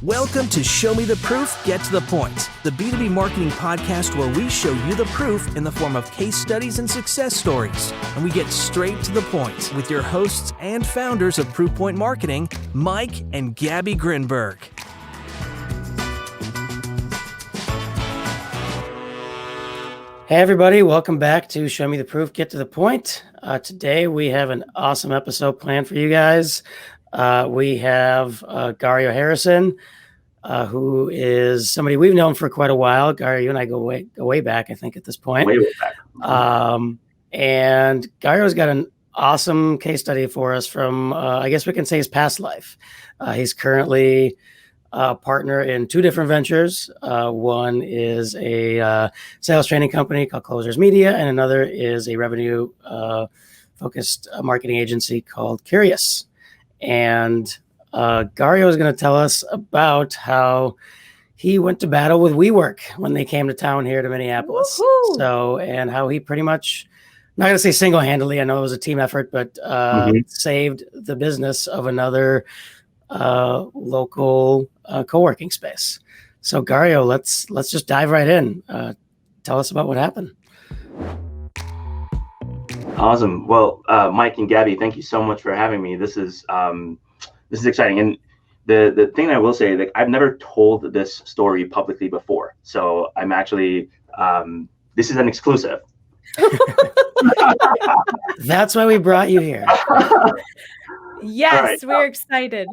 Welcome to Show Me the Proof, Get to the Point, the B2B marketing podcast where we show you the proof in the form of case studies and success stories. And we get straight to the point with your hosts and founders of Proofpoint Marketing, Mike and Gabby Grinberg. Hey everybody, welcome back to Show Me the Proof, Get to the Point. Today we have an awesome episode planned for you guys. We have Garrio Harrison, who is somebody we've known for quite a while. Garrio, you and I go way back, I think, at this point. Way back. And Garrio's got an awesome case study for us from, I guess we can say, his past life. He's currently a partner in two different ventures. One is a sales training company called Closers Media, and another is a revenue focused marketing agency called Curious. And Garrio is going to tell us about how he went to battle with WeWork when they came to town here to Minneapolis. Woo-hoo. So, and how he pretty much, I'm not going to say single-handedly, I know it was a team effort, but saved the business of another local co-working space. So Garrio, let's just dive right in. Tell us about what happened. Awesome. Well, Mike and Gabby, thank you so much for having me. This is exciting. And the thing I will say, like, I've never told this story publicly before. So I'm actually, this is an exclusive. That's why we brought you here. Yes, right. We're excited.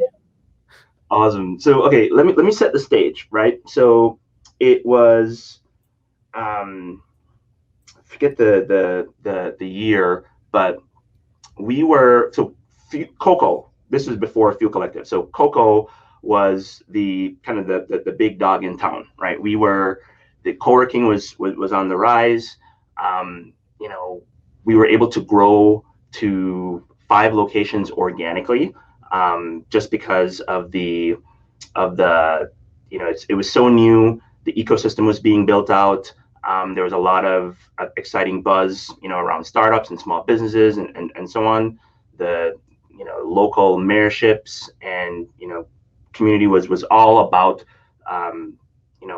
Awesome. So, okay, let me set the stage, right? So it was, forget the year, but we were, so Coco, this was before Fuel Collective. So Coco was the kind of the big dog in town, right? The co-working was on the rise. We were able to grow to 5 locations organically, just because of the it was so new. The ecosystem was being built out. There was a lot of exciting buzz, around startups and small businesses and so on. The, local mayorships and, community was all about,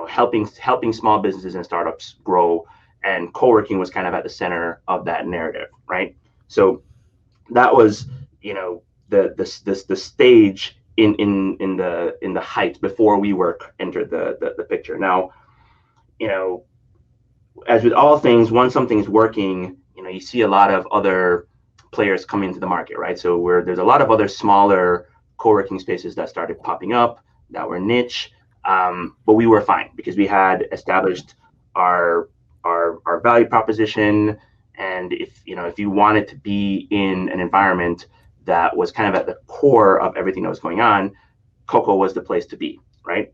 helping small businesses and startups grow, and co-working was kind of at the center of that narrative, right? So that was, the stage in the height before WeWork entered the picture. Now, as with all things, once something is working, you see a lot of other players come into the market, right? So there's a lot of other smaller co-working spaces that started popping up that were niche, but we were fine because we had established our value proposition. And if you wanted to be in an environment that was kind of at the core of everything that was going on, Coco was the place to be, right?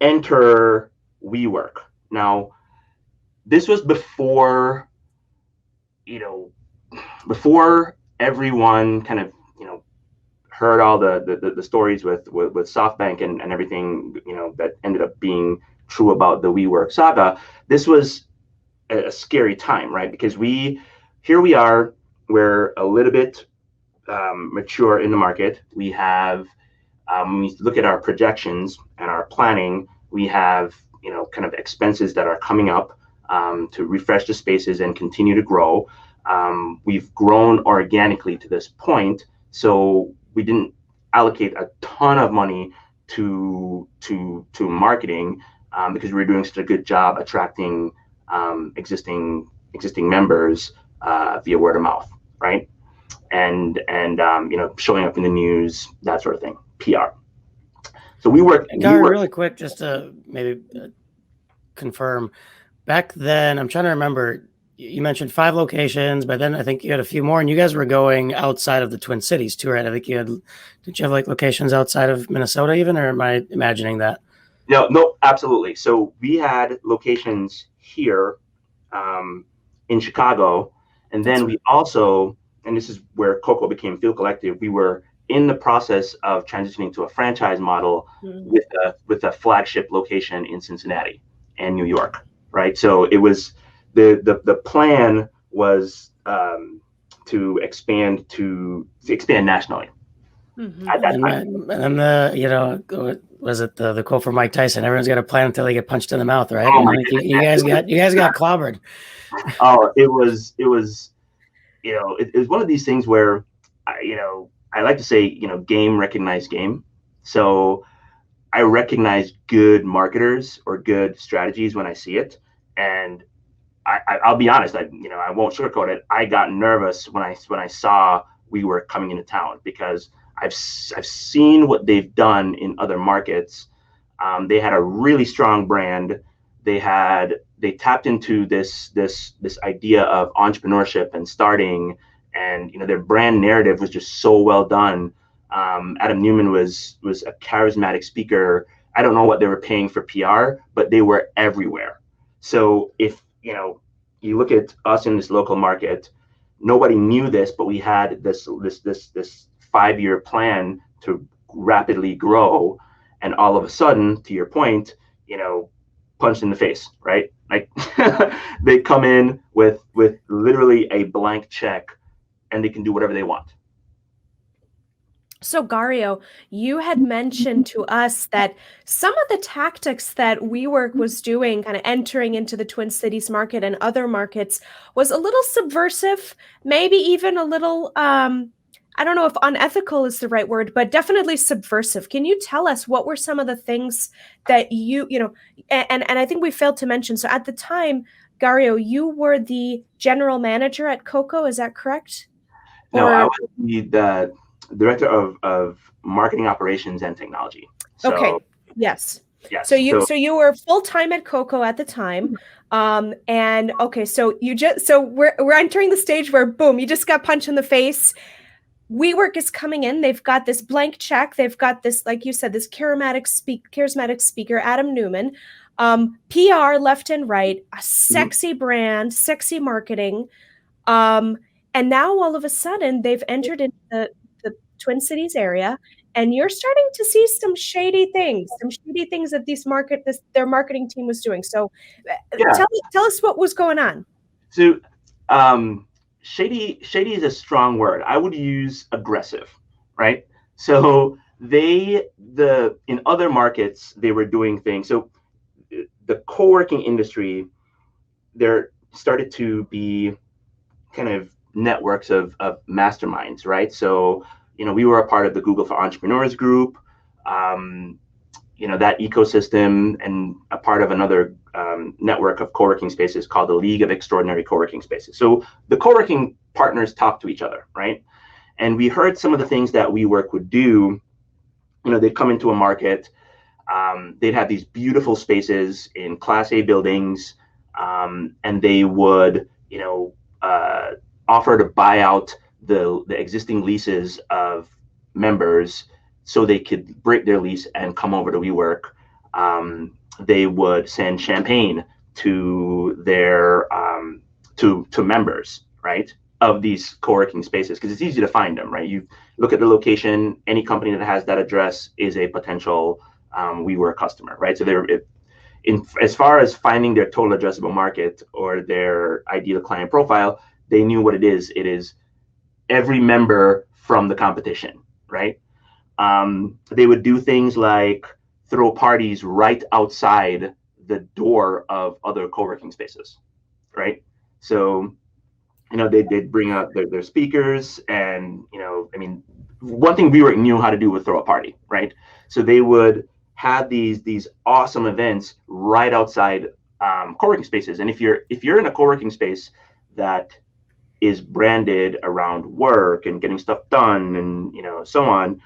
Enter WeWork. Now, this was before, before everyone kind of, heard all the stories with SoftBank and everything, that ended up being true about the WeWork saga. This was a scary time, right? Because here we are, we're a little bit mature in the market. We have, when we look at our projections and our planning, we have, kind of expenses that are coming up to refresh the spaces and continue to grow. We've grown organically to this point, so we didn't allocate a ton of money to marketing because we were doing such a good job attracting existing members via word of mouth, right? And showing up in the news, that sort of thing, PR. So we work really quick, just to maybe confirm. Back then, I'm trying to remember, you mentioned 5 locations, but then I think you had a few more, and you guys were going outside of the Twin Cities too, right? I think did you have like locations outside of Minnesota even, or am I imagining that? No, absolutely. So we had locations here in Chicago, and then we also, and this is where Coco became Fuel Collective, we were in the process of transitioning to a franchise model with a flagship location in Cincinnati and New York, right? So it was the plan was to expand nationally, Mhm. at that And time. then was it the quote from Mike Tyson? Everyone's got a plan until they get punched in the mouth, right? Oh And I my think goodness. you guys got clobbered. Oh, it was, it was one of these things where, I like to say, game recognized game. So I recognize good marketers or good strategies when I see it. And I'll be honest, I won't sugarcoat it. I got nervous when I saw WeWork coming into town because I've seen what they've done in other markets. They had a really strong brand. They tapped into this idea of entrepreneurship and starting, and their brand narrative was just so well done. Adam Neumann was a charismatic speaker. I don't know what they were paying for PR, but they were everywhere. So if you look at us in this local market, nobody knew this, but we had this 5-year plan to rapidly grow, and all of a sudden, to your point, punched in the face, right? Like they come in with literally a blank check, and they can do whatever they want. So, Garrio, you had mentioned to us that some of the tactics that WeWork was doing, kind of entering into the Twin Cities market and other markets, was a little subversive, maybe even a little, I don't know if unethical is the right word, but definitely subversive. Can you tell us what were some of the things that and I think we failed to mention. So at the time, Garrio, you were the general manager at Coco, is that correct? No, I was the director of marketing operations and technology. So, okay. Yes. yes. So you were full time at Coco at the time. And okay, so we're entering the stage where boom, you just got punched in the face. WeWork is coming in. They've got this blank check. They've got this, like you said, this charismatic speaker, Adam Neumann. PR left and right, a sexy brand, sexy marketing. And now all of a sudden they've entered into the Twin Cities area, and you're starting to see some shady things that their marketing team was doing. So tell us what was going on. So shady is a strong word. I would use aggressive, right? So in other markets, they were doing things. So the co-working industry, there started to be kind of networks of masterminds, right? So we were a part of the Google for Entrepreneurs group, that ecosystem, and a part of another network of co-working spaces called the League of Extraordinary Co-working Spaces. So the co-working partners talk to each other, right? And we heard some of the things that WeWork would do. They'd come into a market, they'd have these beautiful spaces in Class A buildings, and they would, offer to buy out the existing leases of members so they could break their lease and come over to WeWork. They would send champagne to their to members, right, of these co-working spaces, because it's easy to find them, right? You look at the location, any company that has that address is a potential WeWork customer, right? So as far as finding their total addressable market or their ideal client profile, they knew what it is. It is every member from the competition, right? They would do things like throw parties right outside the door of other co-working spaces, right? So, they'd bring out their speakers, and, one thing WeWork knew how to do was throw a party, right? So they would have these awesome events right outside co-working spaces. And if you're in a co-working space that is branded around work and getting stuff done and so on,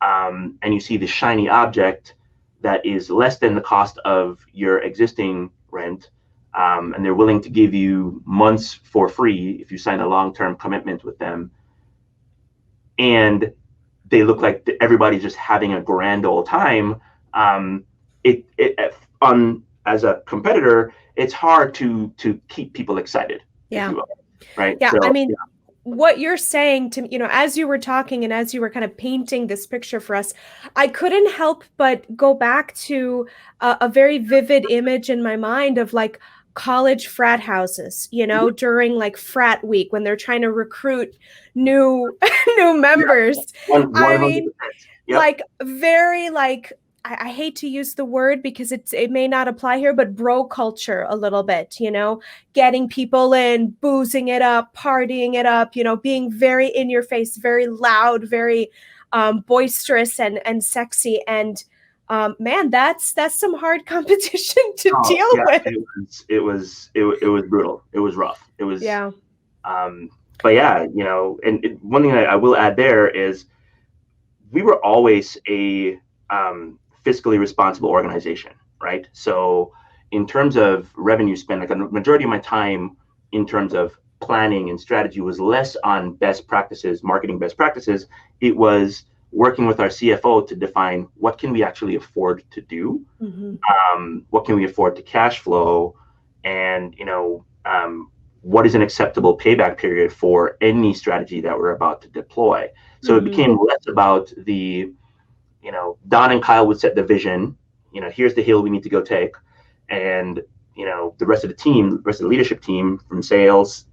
and you see the shiny object that is less than the cost of your existing rent, and they're willing to give you months for free if you sign a long-term commitment with them, and they look like everybody's just having a grand old time, as a competitor, it's hard to keep people excited. Yeah. If you will. Right. Yeah. So, what you're saying to me, as you were talking and as you were kind of painting this picture for us, I couldn't help but go back to a very vivid image in my mind of like college frat houses, during like frat week when they're trying to recruit new new members. Yeah. I mean, 100%. Yep. like very like I hate to use the word because it may not apply here, but bro culture a little bit, getting people in, boozing it up, partying it up, being very in your face, very loud, very boisterous and sexy. And man, that's some hard competition to deal with. It was brutal. It was rough. It was, yeah. But yeah, and one thing that I will add there is we were always a fiscally responsible organization, right? So in terms of revenue spend, like a majority of my time in terms of planning and strategy was less on best practices, marketing best practices. It was working with our CFO to define what can we actually afford to do, what can we afford to cash flow, and what is an acceptable payback period for any strategy that we're about to deploy. So it became less about the, Don and Kyle would set the vision, here's the hill we need to go take. And, the rest of the team, the rest of the leadership team from sales,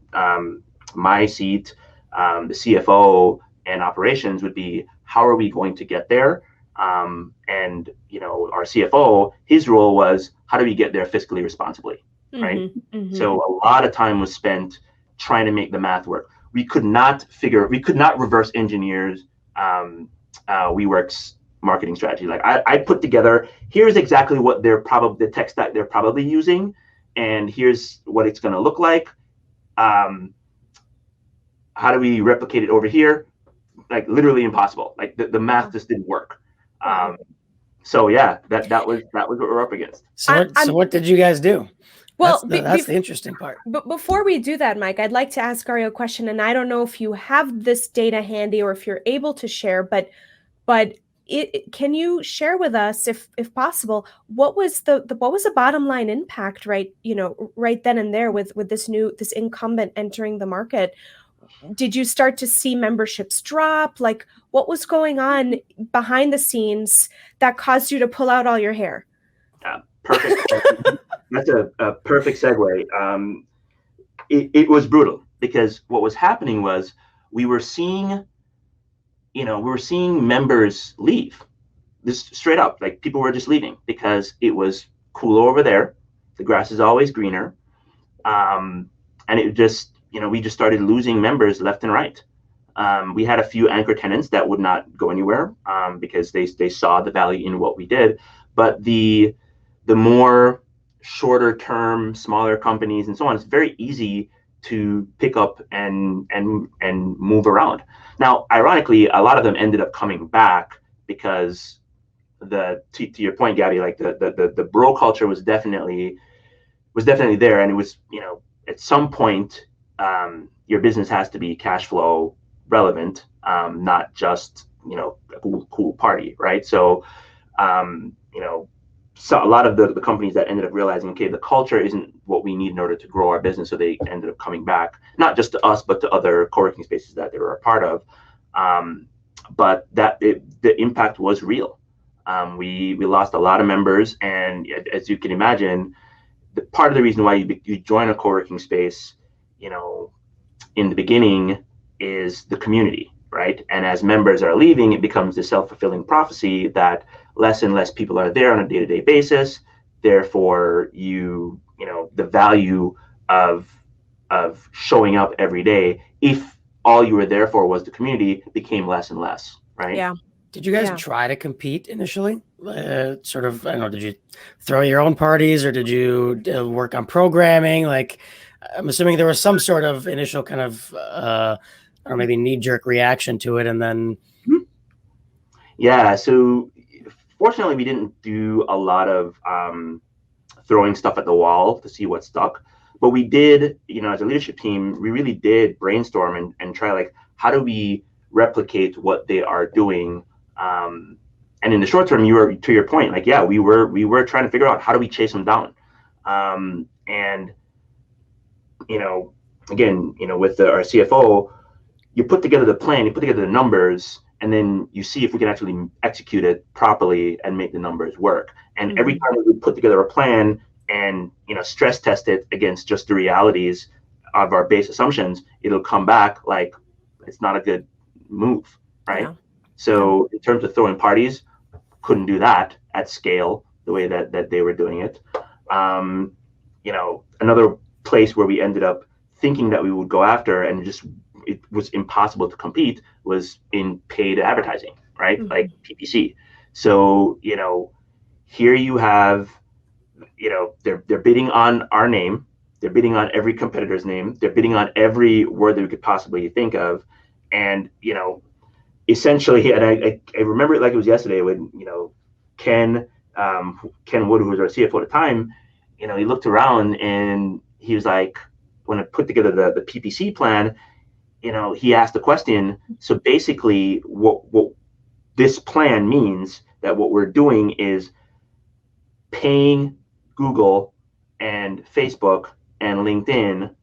my seat, the CFO and operations would be, how are we going to get there? And, our CFO, his role was, how do we get there fiscally responsibly? Right. So a lot of time was spent trying to make the math work. We could not reverse engineers WeWork's marketing strategy. Like I put together, here's exactly what the tech stack they're probably using, and here's what it's going to look like. How do we replicate it over here? Like literally impossible. Like the math just didn't work. So yeah, that was what we're up against. So what did you guys do? Well, that's the interesting part. But before we do that, Mike, I'd like to ask Garrio a question, and I don't know if you have this data handy or if you're able to share, but can you share with us, if possible, what was the bottom line impact, right then and there with this incumbent entering the market? Did you start to see memberships drop? Like, what was going on behind the scenes that caused you to pull out all your hair? Perfect. That's a perfect segue. It was brutal because what was happening was we were seeing members leave. This straight up, like people were just leaving because it was cooler over there. The grass is always greener. And it just, we just started losing members left and right. We had a few anchor tenants that would not go anywhere because they saw the value in what we did. But the more shorter term, smaller companies and so on, it's very easy to pick up and move around. Now, ironically, a lot of them ended up coming back because to your point, Gabby, like the bro culture was definitely there, and it was, at some point, your business has to be cash flow relevant, not just a cool party, right? So, so a lot of the companies that ended up realizing, okay, the culture isn't what we need in order to grow our business, so they ended up coming back, not just to us, but to other co-working spaces that they were a part of. But the impact was real. We lost a lot of members, and as you can imagine, part of the reason why you join a co-working space, in the beginning, is the community, right? And as members are leaving, it becomes the self-fulfilling prophecy that less and less people are there on a day-to-day basis. Therefore, the value of showing up every day, if all you were there for was the community, became less and less, right? Yeah. Did you guys try to compete initially? Sort of, I don't know, did you throw your own parties, or did you work on programming? Like, I'm assuming there was some sort of initial kind of, or maybe knee-jerk reaction to it, and then... Yeah, so fortunately, we didn't do a lot of throwing stuff at the wall to see what stuck. But we did, as a leadership team, we really did brainstorm and try, like, how do we replicate what they are doing? And in the short term, to your point, like, yeah, we were trying to figure out how do we chase them down. And, again, with our CFO, you put together the plan, you put together the numbers, and then you see if we can actually execute it properly and make the numbers work. And every time we would put together a plan and stress test it against just the realities of our base assumptions, it'll come back like it's not a good move, right? Yeah. So in terms of throwing parties, couldn't do that at scale the way that they were doing it. Another place where we ended up thinking that we would go after and just it was impossible to compete was in paid advertising, right? Mm-hmm. Like PPC. So, here you have, they're bidding on our name. They're bidding on every competitor's name. They're bidding on every word that we could possibly think of. And, essentially, and I remember it like it was yesterday when, Ken Wood, who was our CFO at the time, he looked around and he was like, when I put together the PPC plan, he asked the question, so basically what this plan means that what we're doing is paying Google and Facebook and LinkedIn,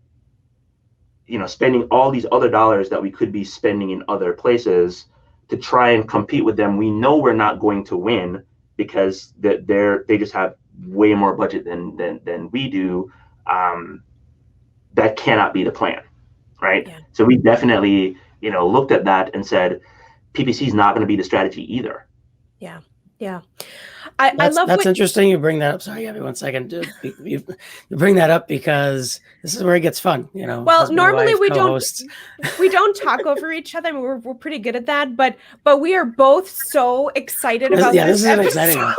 spending all these other dollars that we could be spending in other places to try and compete with them. We know we're not going to win because they just have way more budget than we do. That cannot be the plan, right? Yeah. So we definitely, looked at that and said, PPC is not going to be the strategy either. Yeah, yeah. I love that's interesting. You bring that up. Sorry, Gabby, 1 second. You bring that up because this is where it gets fun. Well, normally we don't talk over each other. I mean, we're pretty good at that, but we are both so excited about this. This is an exciting one.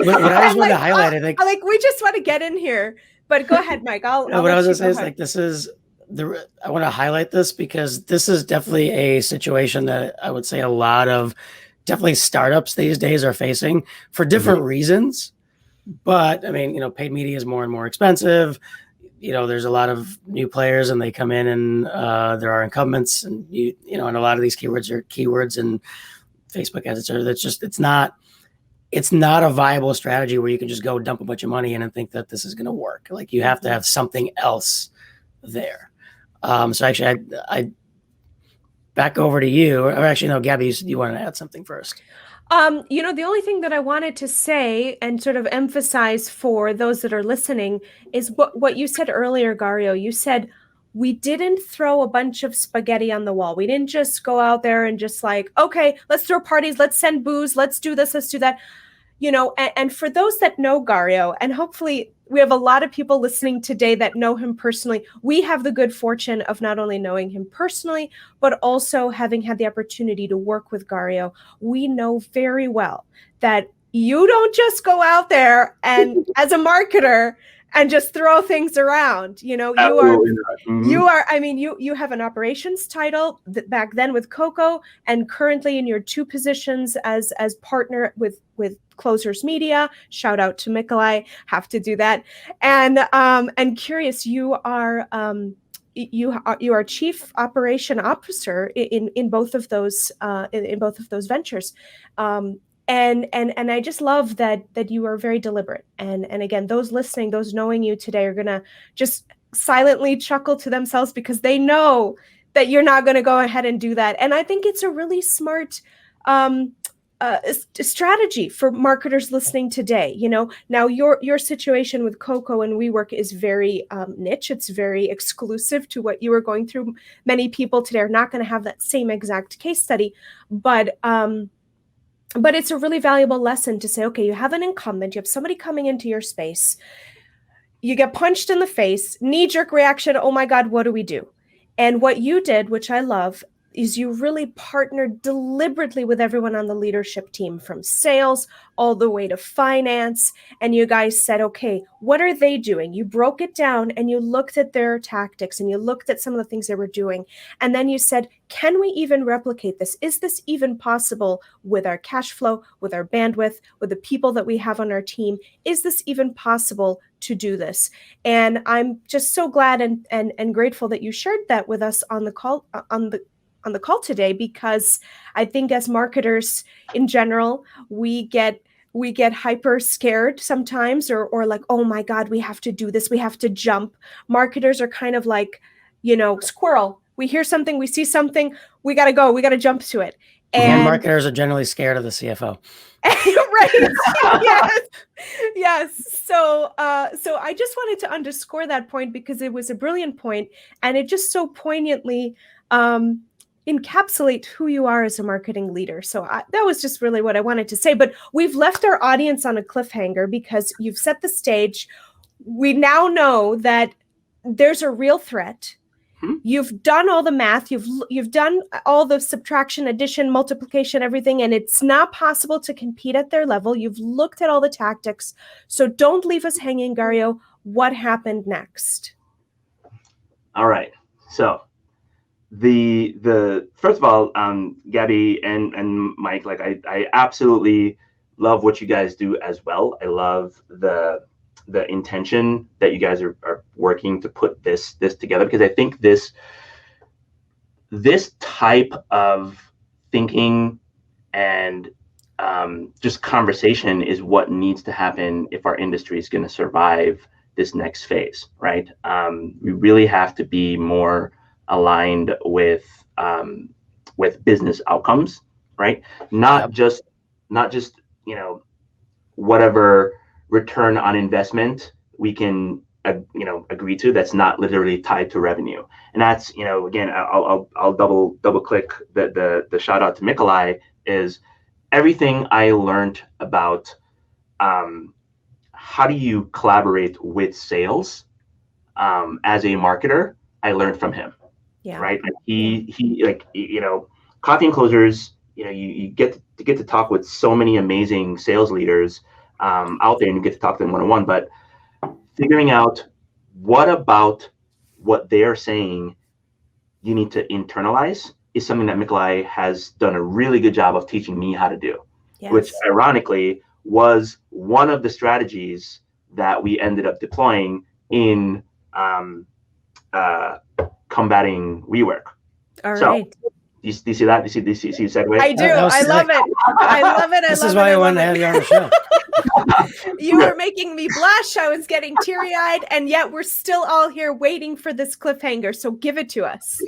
What I just want to highlight, I think, we just want to get in here. But go ahead, Mike. What I was going to say is this is I want to highlight this because this is definitely a situation that I would say a lot of definitely startups these days are facing for different reasons. But I mean, paid media is more and more expensive. There's a lot of new players and they come in and there are incumbents and and a lot of these keywords are keywords and Facebook ads. It's not a viable strategy where you can just go dump a bunch of money in and think that this is going to work. Like you have to have something else there. So actually I back over to you, or actually, no, Gabby, you wanted to add something first. The only thing that I wanted to say and sort of emphasize for those that are listening is what you said earlier, Garrio. You said we didn't throw a bunch of spaghetti on the wall. We didn't just go out there and just like, okay, let's throw parties, let's send booze, let's do this, let's do that. And for those that know Garrio, and hopefully we have a lot of people listening today that know him personally. We have the good fortune of not only knowing him personally, but also having had the opportunity to work with Garrio. We know very well that you don't just go out there and as a marketer and just throw things around. You have an operations title back then with Coco, and currently in your two positions as partner with Closers Media. Shout out to Mikolai, have to do that. And curious, you are chief operation officer in both of those ventures. And I just love that you are very deliberate. And again, those listening, those knowing you today are going to just silently chuckle to themselves because they know that you're not going to go ahead and do that. And I think it's a really smart strategy for marketers listening today. Now your situation with Coco and WeWork is very niche. It's very exclusive to what you were going through. Many people today are not going to have that same exact case study, but it's a really valuable lesson to say, okay, you have an incumbent, you have somebody coming into your space, you get punched in the face, knee-jerk reaction, oh my God, what do we do? And what you did, which I love, is you really partnered deliberately with everyone on the leadership team, from sales all the way to finance. And you guys said, okay, what are they doing? You broke it down and you looked at their tactics and you looked at some of the things they were doing. And then you said, can we even replicate this? Is this even possible with our cash flow, with our bandwidth, with the people that we have on our team? Is this even possible to do this? And I'm just so glad and grateful that you shared that with us on the call, on the call today, because I think as marketers in general, we get hyper scared sometimes, or like, oh my God, we have to do this. We have to jump. Marketers are kind of like, squirrel. We hear something, we see something, we got to go, we got to jump to it. And marketers are generally scared of the CFO. Right. Yes. So I just wanted to underscore that point because it was a brilliant point, and it just so poignantly encapsulate who you are as a marketing leader. So that was just really what I wanted to say. But we've left our audience on a cliffhanger because you've set the stage. We now know that there's a real threat. You've done all the math. You've done all the subtraction, addition, multiplication, everything, and it's not possible to compete at their level. You've looked at all the tactics. So don't leave us hanging, Garrio. What happened next? All right. So the first of all, Gabby and Mike, like I absolutely love what you guys do as well. I love the intention that you guys are working to put this together, because I think this type of thinking and just conversation is what needs to happen if our industry is going to survive this next phase, right? We really have to be more aligned with business outcomes, right? Not just whatever return on investment we can agree to that's not literally tied to revenue. And that's, again, I'll double click the shout out to Mikolai is everything I learned about how do you collaborate with sales as a marketer, I learned from him. Yeah. Right. Like he coffee and closers, you get to talk with so many amazing sales leaders out there, and you get to talk to them one-on-one, but figuring out what about what they're saying you need to internalize is something that Mikolai has done a really good job of teaching me how to do. Yes. Which ironically was one of the strategies that we ended up deploying in combating WeWork. All right. Do you see that? Do you see segue? I do. I love it. I love it. This is why I wanted to have you on the show. You were making me blush. I was getting teary-eyed, and yet we're still all here waiting for this cliffhanger. So give it to us.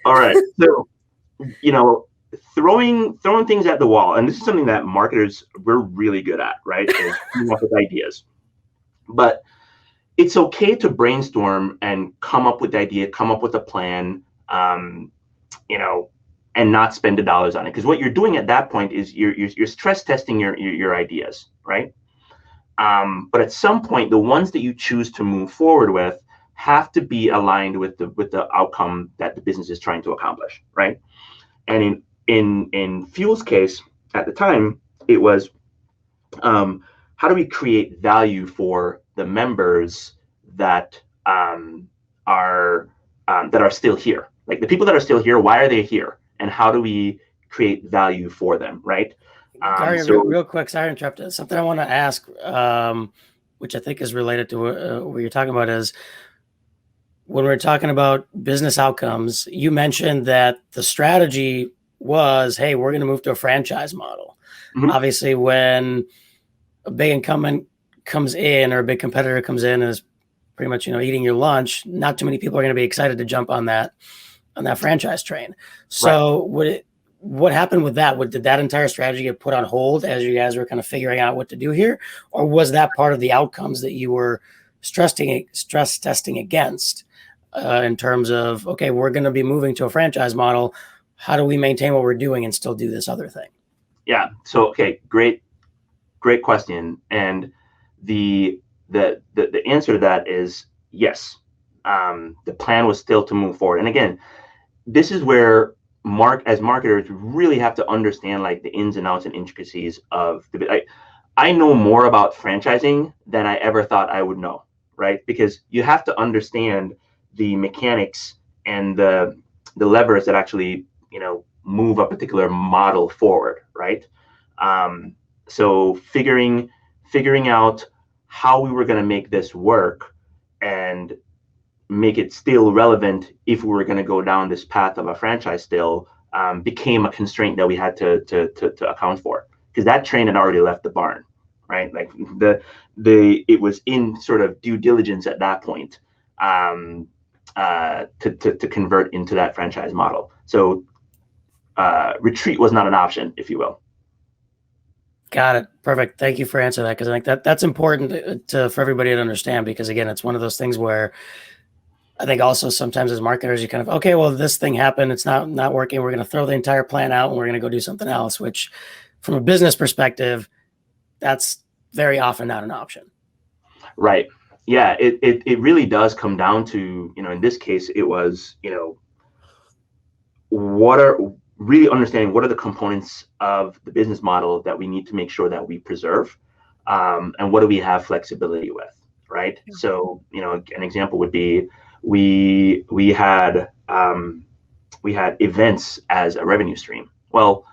All right. So, throwing things at the wall, and this is something that marketers, we're really good at, right? Is coming up with ideas. But it's okay to brainstorm and come up with the idea, come up with a plan, and not spend the dollars on it. Because what you're doing at that point is you're stress testing your ideas, right? But at some point, the ones that you choose to move forward with have to be aligned with the outcome that the business is trying to accomplish, right? And in Fuel's case at the time, it was how do we create value for the members that are still here? Like the people that are still here, why are they here? And how do we create value for them, right? Garrio, real quick, sorry to interrupt. Something I want to ask, which I think is related to what you're talking about, is when we're talking about business outcomes, you mentioned that the strategy was, hey, we're going to move to a franchise model. Mm-hmm. Obviously, when a big incumbent comes in or a big competitor comes in and is pretty much, eating your lunch, not too many people are going to be excited to jump on that franchise train. So right. What happened with that? Did that entire strategy get put on hold as you guys were kind of figuring out what to do here? Or was that part of the outcomes that you were stress testing against in terms of, okay, we're going to be moving to a franchise model. How do we maintain what we're doing and still do this other thing? Yeah. So, okay, great question. And the answer to that is yes. The plan was still to move forward. And again, this is where as marketers really have to understand like the ins and outs and intricacies of I know more about franchising than I ever thought I would know, right? Because you have to understand the mechanics and the levers that actually, move a particular model forward, right? So figuring out how we were going to make this work and make it still relevant if we were going to go down this path of a franchise still became a constraint that we had to account for, because that train had already left the barn, right? Like it was in sort of due diligence at that point to convert into that franchise model. So retreat was not an option, if you will. Got it. Perfect. Thank you for answering that, because I think that's important for everybody to understand, because again, it's one of those things where I think also sometimes as marketers, you kind of, okay, well, this thing happened, it's not working, we're going to throw the entire plan out and we're going to go do something else, which from a business perspective, that's very often not an option. Right. Yeah, it really does come down to, in this case, it was, really understanding what are the components of the business model that we need to make sure that we preserve, and what do we have flexibility with, right? Yeah. So, an example would be we had events as a revenue stream. Well,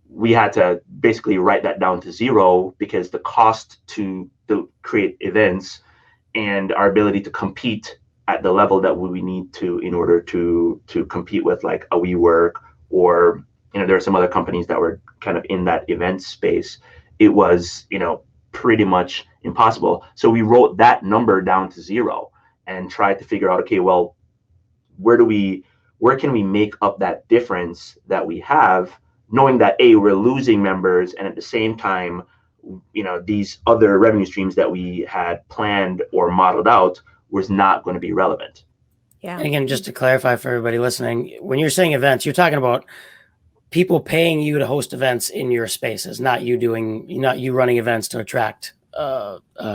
we had to basically write that down to zero, because the cost to create events and our ability to compete at the level that we need to in order to compete with like a WeWork, or there are some other companies that were kind of in that event space. It was pretty much impossible. So we wrote that number down to zero and tried to figure out, okay, well, where can we make up that difference that we have, knowing that we're losing members, and at the same time, these other revenue streams that we had planned or modeled out was not going to be relevant. Yeah. And again, just to clarify for everybody listening, when you're saying events, you're talking about people paying you to host events in your spaces, not you running events to attract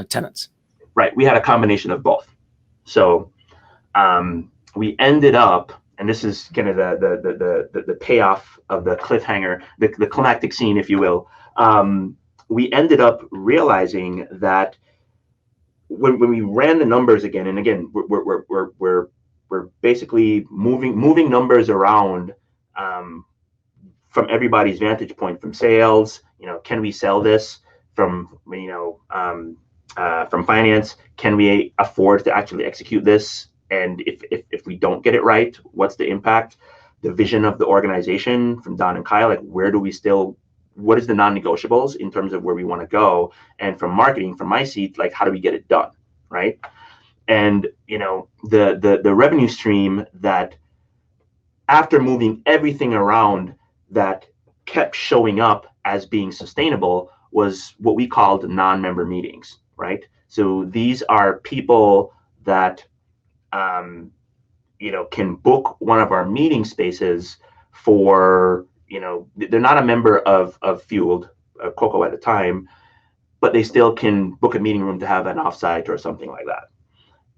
tenants. Right. We had a combination of both. So we ended up, and this is kind of the payoff of the cliffhanger, the climactic scene, if you will. We ended up realizing that when we ran the numbers again, and again, we're basically moving numbers around from everybody's vantage point, from sales, can we sell this? From finance, can we afford to actually execute this? And if we don't get it right, what's the impact? The vision of the organization from Don and Kyle, like what is the non-negotiables in terms of where we want to go? And from marketing, from my seat, like how do we get it done, right? And the revenue stream that, after moving everything around, that kept showing up as being sustainable was what we called non-member meetings, right? So these are people that can book one of our meeting spaces for, they're not a member of Fueled, Coco at the time, but they still can book a meeting room to have an offsite or something like that.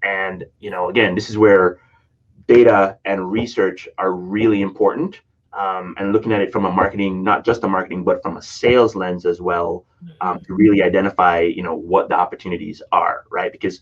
And, again, this is where data and research are really important, and looking at it from a marketing, not just a marketing, but from a sales lens as well, to really identify, what the opportunities are, right? Because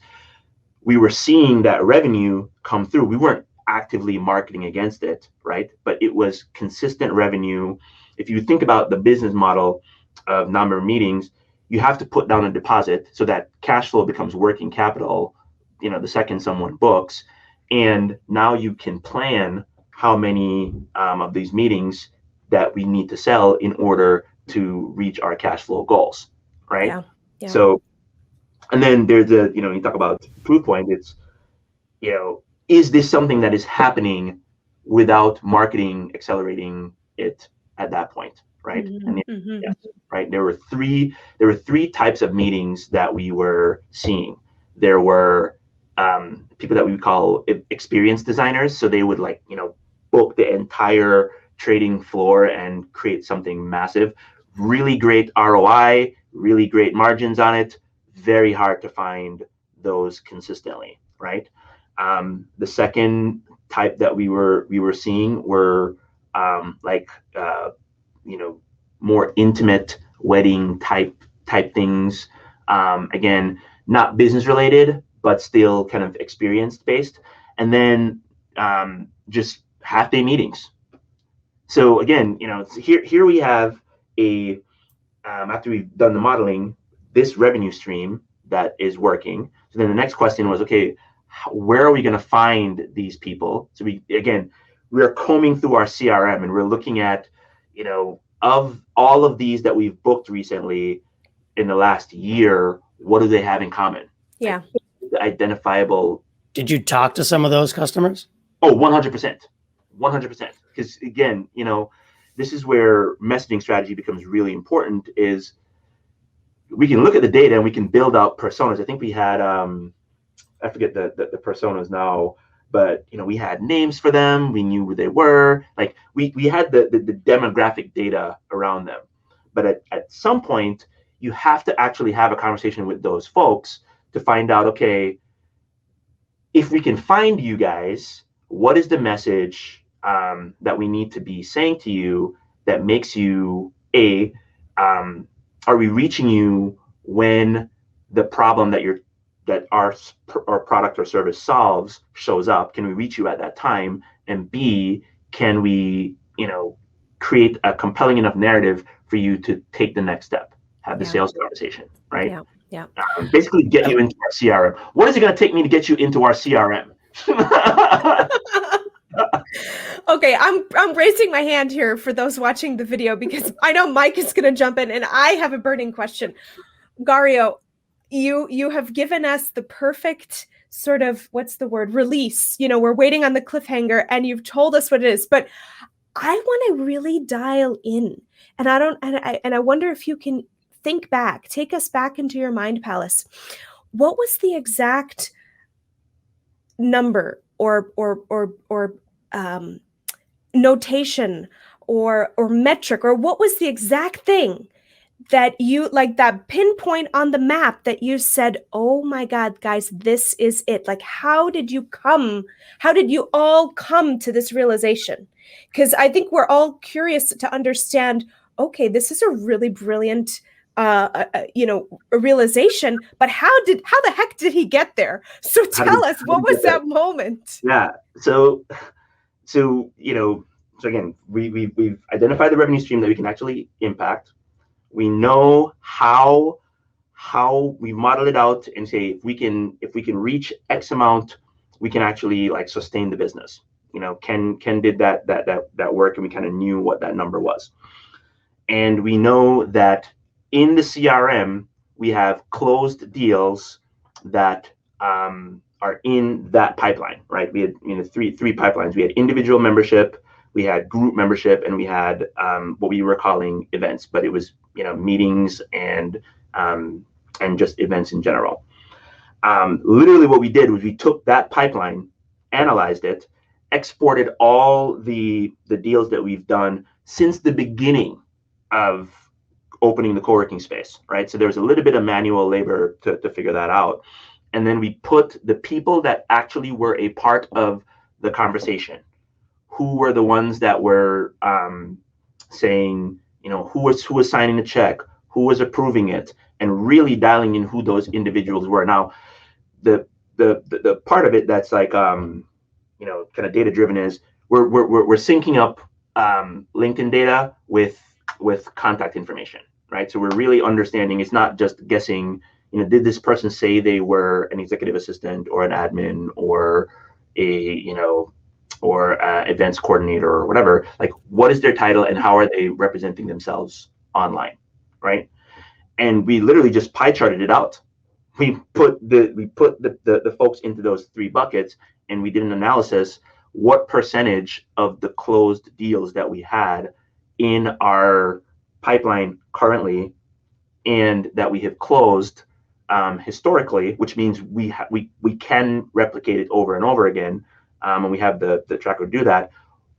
we were seeing that revenue come through. We weren't actively marketing against it, right? But it was consistent revenue. If you think about the business model of non-member meetings, you have to put down a deposit so that cash flow becomes working capital, the second someone books. And now you can plan how many of these meetings that we need to sell in order to reach our cash flow goals, right? Yeah. Yeah. So, and then there's you talk about Proofpoint, it's, is this something that is happening without marketing accelerating it at that point, right? Mm-hmm. And yes, right. There were three types of meetings that we were seeing. There were people that we would call experienced designers, so they would book the entire trading floor and create something massive, really great ROI, really great margins on it. Very hard to find those consistently, right? The second type that we were seeing were more intimate wedding type things. Again, not business related, but still kind of experience based. And then just half-day meetings. So again, here we have after we've done the modeling, this revenue stream that is working. So then the next question was, okay, where are we going to find these people? So we're combing through our CRM and we're looking at, of all of these that we've booked recently in the last year, what do they have in common? Yeah. Identifiable. Did you talk to some of those customers? Oh, 100%. 100%. Because again, this is where messaging strategy becomes really important. Is we can look at the data and we can build out personas. I think we had I forget the personas now, but we had names for them. We knew who they were. Like we had the demographic data around them. But at some point, you have to actually have a conversation with those folks to find out, okay, if we can find you guys, what is the message that we need to be saying to you that makes you are we reaching you when the problem that our product or service solves shows up? Can we reach you at that time? And B, can we create a compelling enough narrative for you to take the next step, have the sales conversation, right? Yeah. Basically get you into our CRM. What is it going to take me to get you into our CRM? Okay, I'm raising my hand here for those watching the video because I know Mike is going to jump in, and I have a burning question. Garrio, you have given us the perfect sort of, what's the word, release. We're waiting on the cliffhanger, and you've told us what it is, but I want to really dial in, and I wonder if you can take us back into your mind palace. What was the exact number or notation or metric, or what was the exact thing that you, like that pinpoint on the map that you said, oh my God, guys, this is it? Like, how did you all come to this realization? Because I think we're all curious to understand, okay, this is a really brilliant realization, but how the heck did he get there? So tell us, what was that moment? Yeah. So again, we've identified the revenue stream that we can actually impact. We know how we model it out and say, if we can reach X amount, we can actually like sustain the business. Ken did that work, and we kind of knew what that number was. And we know that in the CRM, we have closed deals that are in that pipeline, right? We had three pipelines. We had individual membership, we had group membership, and we had what we were calling events, but it was meetings and just events in general. Literally, what we did was we took that pipeline, analyzed it, exported all the deals that we've done since the beginning of opening the co-working space, right? So there's a little bit of manual labor to figure that out. And then we put the people that actually were a part of the conversation, who were the ones that were saying, who was signing the check, who was approving it, and really dialing in who those individuals were. Now, the part of it that's like, kind of data driven is we're syncing up LinkedIn data with contact information, right? So we're really understanding, it's not just guessing, did this person say they were an executive assistant or an admin or or events coordinator or whatever? Like, what is their title and how are they representing themselves online, right? And we literally just pie charted it out. We put the folks into those three buckets, and we did an analysis. What percentage of the closed deals that we had in our pipeline currently and that we have closed historically, which means we can replicate it over and over again, and we have the tracker do that.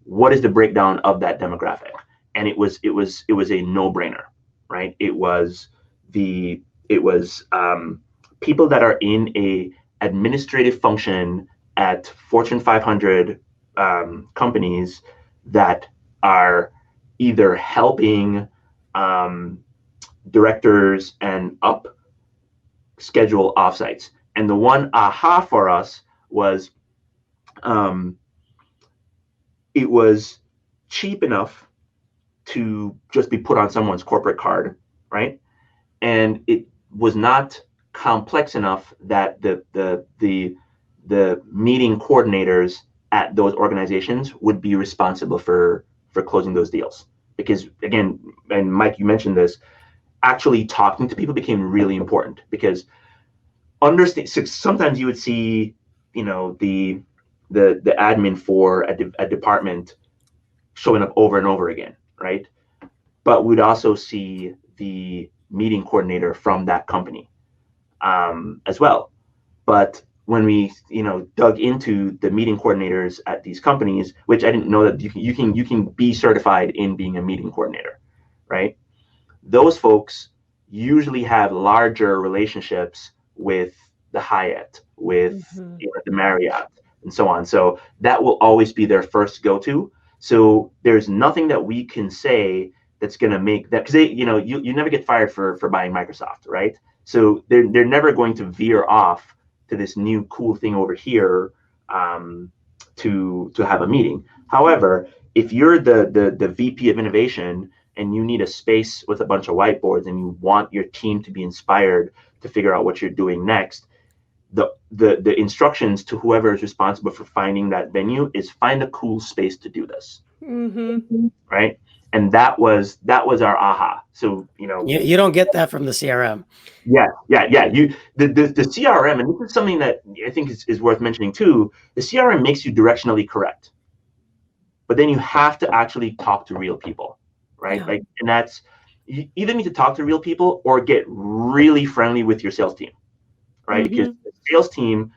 What is the breakdown of that demographic? And it was a no-brainer, right? It was people that are in a administrative function at Fortune 500 companies that are either helping directors and up schedule offsites. And the one aha for us was it was cheap enough to just be put on someone's corporate card, right? And it was not complex enough that the meeting coordinators at those organizations would be responsible for closing those deals. Because again, and Mike, you mentioned this, actually talking to people became really important, because sometimes you would see, the admin for a department showing up over and over again, right? But we'd also see the meeting coordinator from that company as well. But when we, dug into the meeting coordinators at these companies, which I didn't know that you can be certified in being a meeting coordinator, right? Those folks usually have larger relationships with the Hyatt, with the Marriott, and so on. So that will always be their first go-to. So there's nothing that we can say that's going to make that, because you never get fired for buying Microsoft, right? So they're never going to veer off to this new cool thing over here to have a meeting. However, if you're the VP of innovation and you need a space with a bunch of whiteboards and you want your team to be inspired to figure out what you're doing next, the instructions to whoever is responsible for finding that venue is find a cool space to do this. Right? And that was our aha. So you don't get that from the CRM. Yeah. The CRM, and this is something that I think is worth mentioning too. The CRM makes you directionally correct, but then you have to actually talk to real people, right? Yeah. And that's, you either need to talk to real people or get really friendly with your sales team, right? Because the sales team,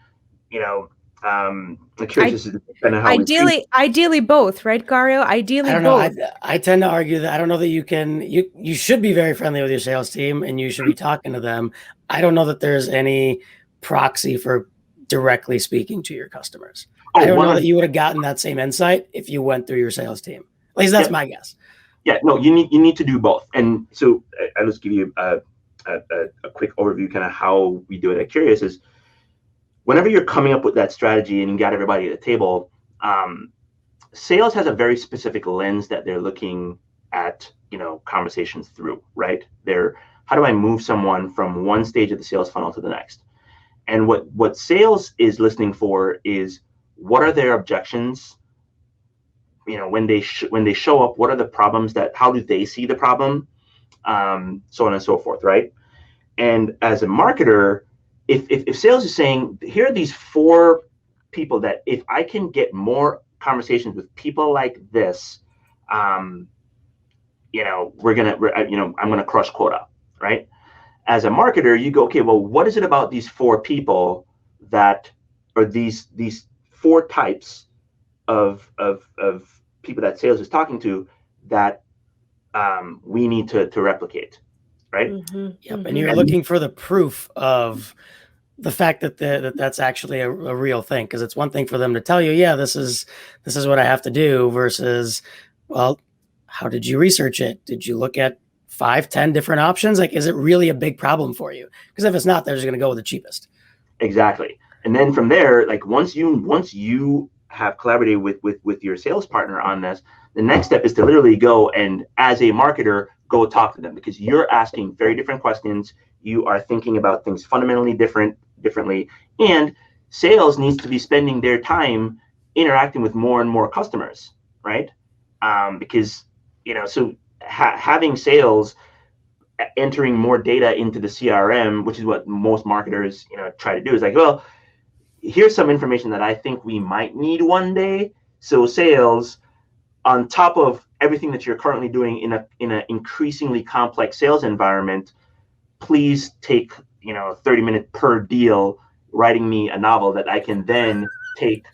ideally both, right, Garrio? Ideally, I don't both. know. I tend to argue that I don't know that you should be very friendly with your sales team and you should be talking to them. I don't know that there's any proxy for directly speaking to your customers. I don't know that you would have gotten that same insight if you went through your sales team. At least that's my guess. Yeah, no, you need to do both. And so I'll just give you a quick overview, kind of how we do it at Curious is, whenever you're coming up with that strategy and you got everybody at the table, sales has a very specific lens that they're looking at, conversations through, right? How do I move someone from one stage of the sales funnel to the next? And what sales is listening for is, what are their objections? When they show up, what are the problems how do they see the problem? So on and so forth, right? And as a marketer, if sales is saying, here are these 4 people that if I can get more conversations with people like this, I'm gonna crush quota, right? As a marketer, you go, okay, well, what is it about these 4 people that, or these 4 types of people that sales is talking to that we need to replicate, right? Yep. And you're looking for the proof of the fact that that's actually a real thing, because it's one thing for them to tell you, yeah, this is what I have to do, versus, well, how did you research it? Did you look at 5-10 different options? Like, is it really a big problem for you? Because if it's not, they're just going to go with the cheapest. Exactly. And then from there, like once you have collaborated with your sales partner on this, the next step is to literally go and, as a marketer, go talk to them, because you're asking very different questions. You are thinking about things fundamentally differently, and sales needs to be spending their time interacting with more and more customers, right? Because so having sales entering more data into the CRM, which is what most marketers try to do, is like, well, here's some information that I think we might need one day. So sales, on top of everything that you're currently doing in an increasingly complex sales environment, please take 30-minute per deal writing me a novel that I can then take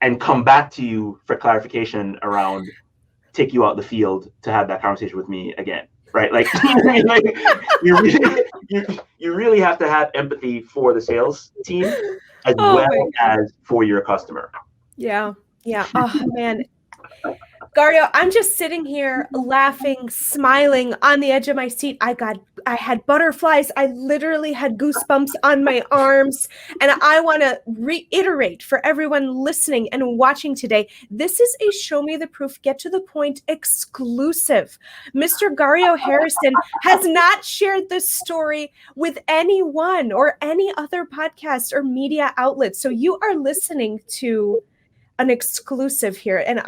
and come back to you for clarification around, take you out the field to have that conversation with me again, right? Like, you really have to have empathy for the sales team as well as for your customer. Yeah. Oh man. Garrio, I'm just sitting here laughing, smiling on the edge of my seat. I had butterflies. I literally had goosebumps on my arms. And I want to reiterate for everyone listening and watching today, this is a Show Me the Proof, Get to the Point exclusive. Mr. Garrio Harrison has not shared this story with anyone or any other podcast or media outlet. So you are listening to an exclusive here, and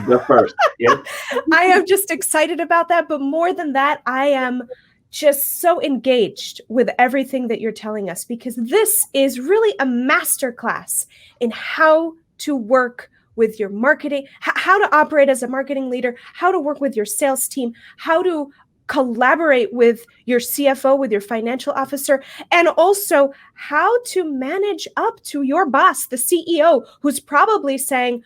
the first. Yep. I am just excited about that, but more than that, I am just so engaged with everything that you're telling us, because this is really a masterclass in how to work with your marketing, how to operate as a marketing leader, how to work with your sales team, how to collaborate with your CFO, with your financial officer, and also how to manage up to your boss, the CEO, who's probably saying,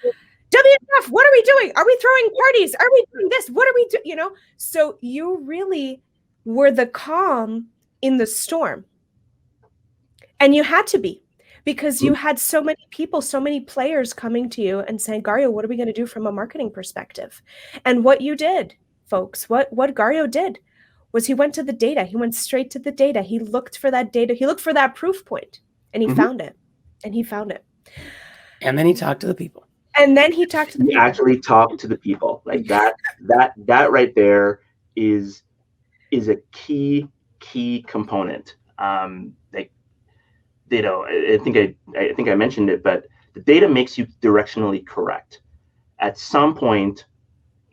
WF, what are we doing? Are we throwing parties? Are we doing this? What are we doing? So you really were the calm in the storm. And you had to be, because you had so many people, so many players coming to you and saying, Garrio, what are we going to do from a marketing perspective? And what you did, folks, what Garrio did was he went to the data. He went straight to the data. He looked for that data. He looked for that proof point, and he found it. And he found it. And then he talked to the people. And then he talked to the people. Actually talked to the people. Like that right there is a key component. I think I mentioned it, but the data makes you directionally correct. At some point,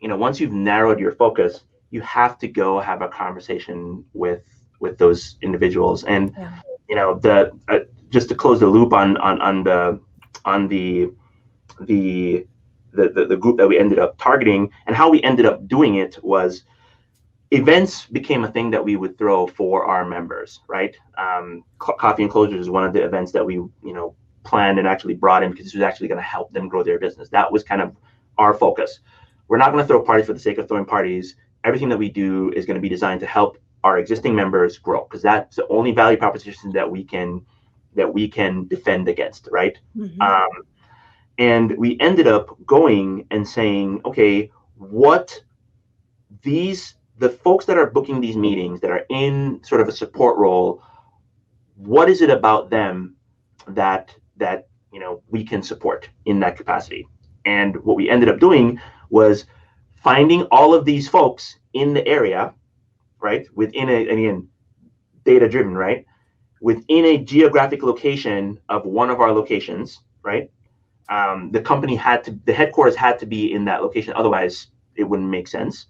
once you've narrowed your focus, you have to go have a conversation with those individuals. And just to close the loop on the group that we ended up targeting and how we ended up doing it was events became a thing that we would throw for our members, right? Coffee and Closures is one of the events that we, planned and actually brought in because this was actually going to help them grow their business. That was kind of our focus. We're not going to throw parties for the sake of throwing parties. Everything that we do is going to be designed to help our existing members grow, because that's the only value proposition that we can defend against, right? And we ended up going and saying, okay, the folks that are booking these meetings that are in sort of a support role, what is it about them that we can support in that capacity? And what we ended up doing was finding all of these folks in the area, right? Again, data driven, right? Within a geographic location of one of our locations, right? The headquarters had to be in that location, otherwise it wouldn't make sense.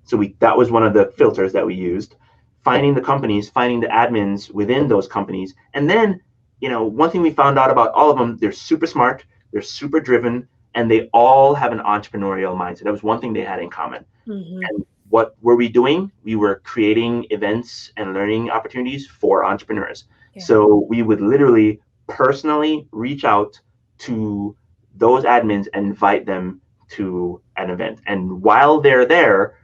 So that was one of the filters that we used, finding the companies, finding the admins within those companies. And then, one thing we found out about all of them, they're super smart, they're super driven, and they all have an entrepreneurial mindset. That was one thing they had in common. And what were we doing? We were creating events and learning opportunities for entrepreneurs. So we would literally personally reach out to those admins and invite them to an event. And while they're there,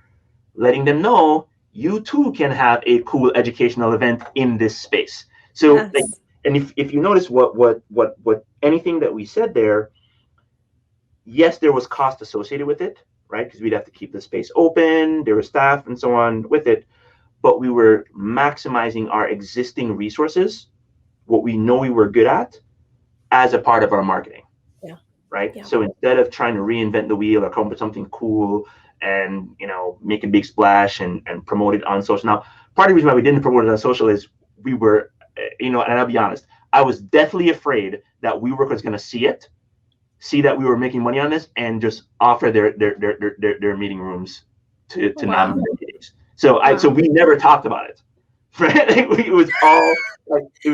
letting them know you too can have a cool educational event in this space. So, and if you notice what anything that we said there, yes, there was cost associated with it, right? Because we'd have to keep the space open, there was staff and so on with it, but we were maximizing our existing resources, what we know we were good at, as a part of our marketing. Right? So instead of trying to reinvent the wheel or come up with something cool and make a big splash and promote it on social. Now, part of the reason why we didn't promote it on social is we were, and I'll be honest, I was deathly afraid that WeWork was going to see that we were making money on this and just offer their meeting rooms to non-member meetings. So we never talked about it. Right? It was all like it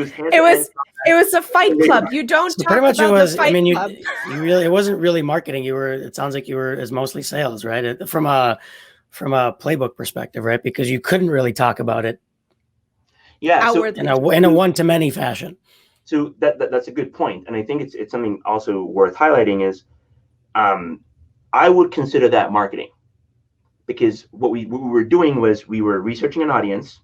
was a fight club. You don't talk pretty much about it was. The fight club. You really, it wasn't really marketing. It sounds like it's mostly sales, right? From a playbook perspective, right? Because you couldn't really talk about it. Yeah, so in a one-to-many fashion. So that's a good point, and I think it's something also worth highlighting is, I would consider that marketing, because what we were doing was we were researching an audience,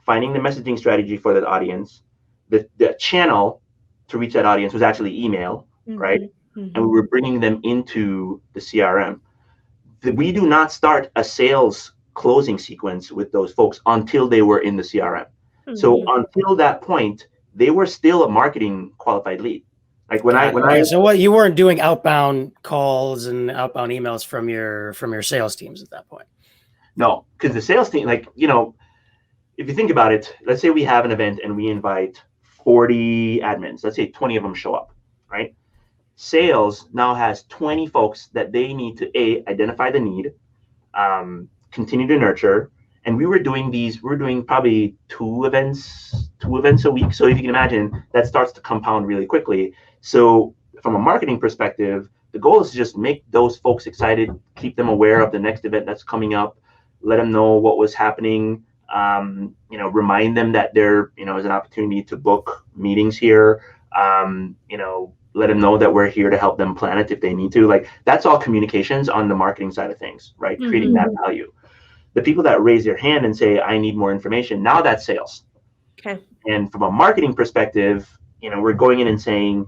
finding the messaging strategy for that audience. The channel to reach that audience was actually email, right? And we were bringing them into the CRM. We do not start a sales closing sequence with those folks until they were in the CRM. So until that point, they were still a marketing qualified lead. Like so you weren't doing outbound calls and outbound emails from your sales teams at that point? No, because the sales team, if you think about it, let's say we have an event and we invite 40 admins. Let's say 20 of them show up, right? Sales now has 20 folks that they need to identify the need, continue to nurture. And we were doing probably two events a week. So if you can imagine, that starts to compound really quickly. So from a marketing perspective, the goal is to just make those folks excited, keep them aware of the next event that's coming up, let them know what was happening, remind them that there, is an opportunity to book meetings here, let them know that we're here to help them plan it if they need to. Like, that's all communications on the marketing side of things, right? Mm-hmm. Creating that value. The people that raise their hand and say, I need more information, now that's sales. Okay. And from a marketing perspective, we're going in and saying,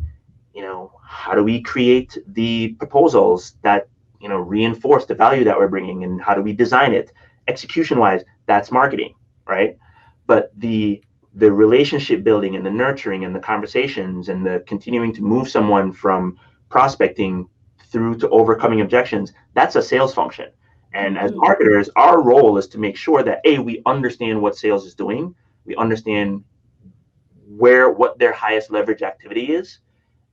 how do we create the proposals that, reinforce the value that we're bringing, and how do we design it? Execution wise, that's marketing, right? But the relationship building and the nurturing and the conversations and the continuing to move someone from prospecting through to overcoming objections, that's a sales function. And as marketers, our role is to make sure that we understand what sales is doing, we understand what their highest leverage activity is,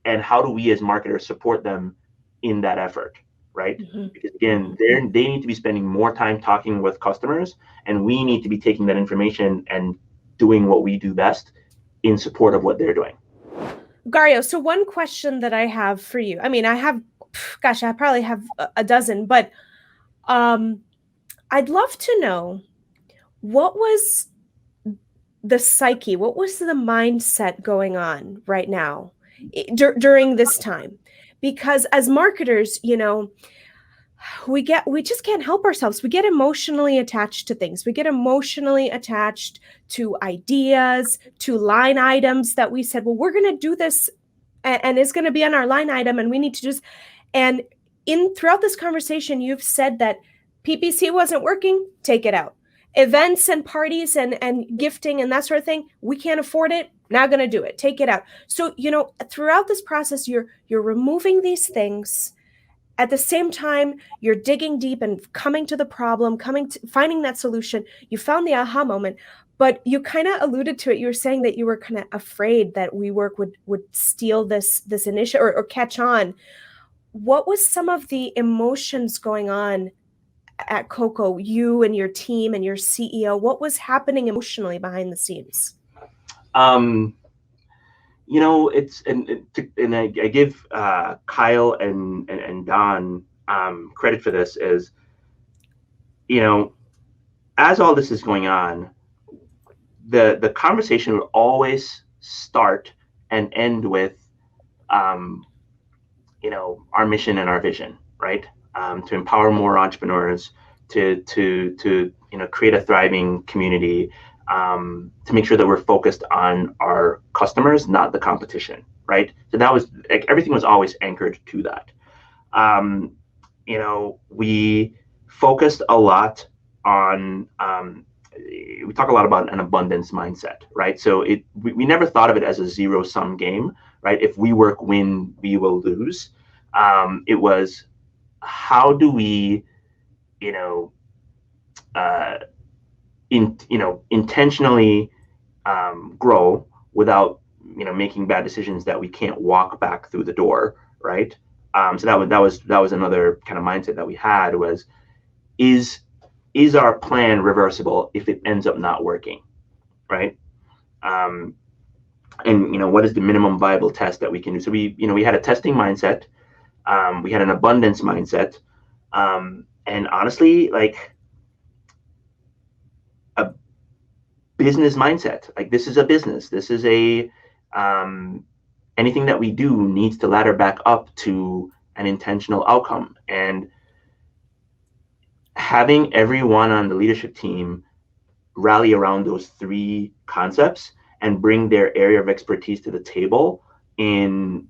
and how do we as marketers support them in that effort, right? Mm-hmm. Because again, they need to be spending more time talking with customers, and we need to be taking that information and doing what we do best in support of what they're doing. Garrio, so one question that I have for you, I probably have a dozen, but I'd love to know, what was the psyche, what was the mindset going on right now during this time? Because as marketers, we just can't help ourselves. We get emotionally attached to things. We get emotionally attached to ideas, to line items that we said, well, we're going to do this and it's going to be on our line item and we need to just, and throughout this conversation, you've said that PPC wasn't working, take it out. Events and parties and gifting and that sort of thing, we can't afford it, not going to do it, take it out. So, throughout this process, you're removing these things. At the same time, you're digging deep and coming to the problem, finding that solution. You found the aha moment, but you kind of alluded to it. You were saying that you were kind of afraid that WeWork would steal this initiative or catch on. What was some of the emotions going on at Coco, you and your team and your CEO? What was happening emotionally behind the scenes? It's and I give Kyle and Don credit for this, as as all this is going on, the conversation would always start and end with our mission and our vision, right? To empower more entrepreneurs, to create a thriving community, to make sure that we're focused on our customers, not the competition, right? So that was everything was always anchored to that. We focused a lot on, we talk a lot about an abundance mindset, right? So we never thought of it as a zero-sum game, right? If WeWork win, we will lose. It was, how do we, intentionally grow without making bad decisions that we can't walk back through the door, right? So that was another kind of mindset that we had, was, is our plan reversible if it ends up not working, right? And what is the minimum viable test that we can do? So we had a testing mindset. We had an abundance mindset, and honestly, like, a business mindset. Like, this is a business. This is anything that we do needs to ladder back up to an intentional outcome. And having everyone on the leadership team rally around those three concepts and bring their area of expertise to the table in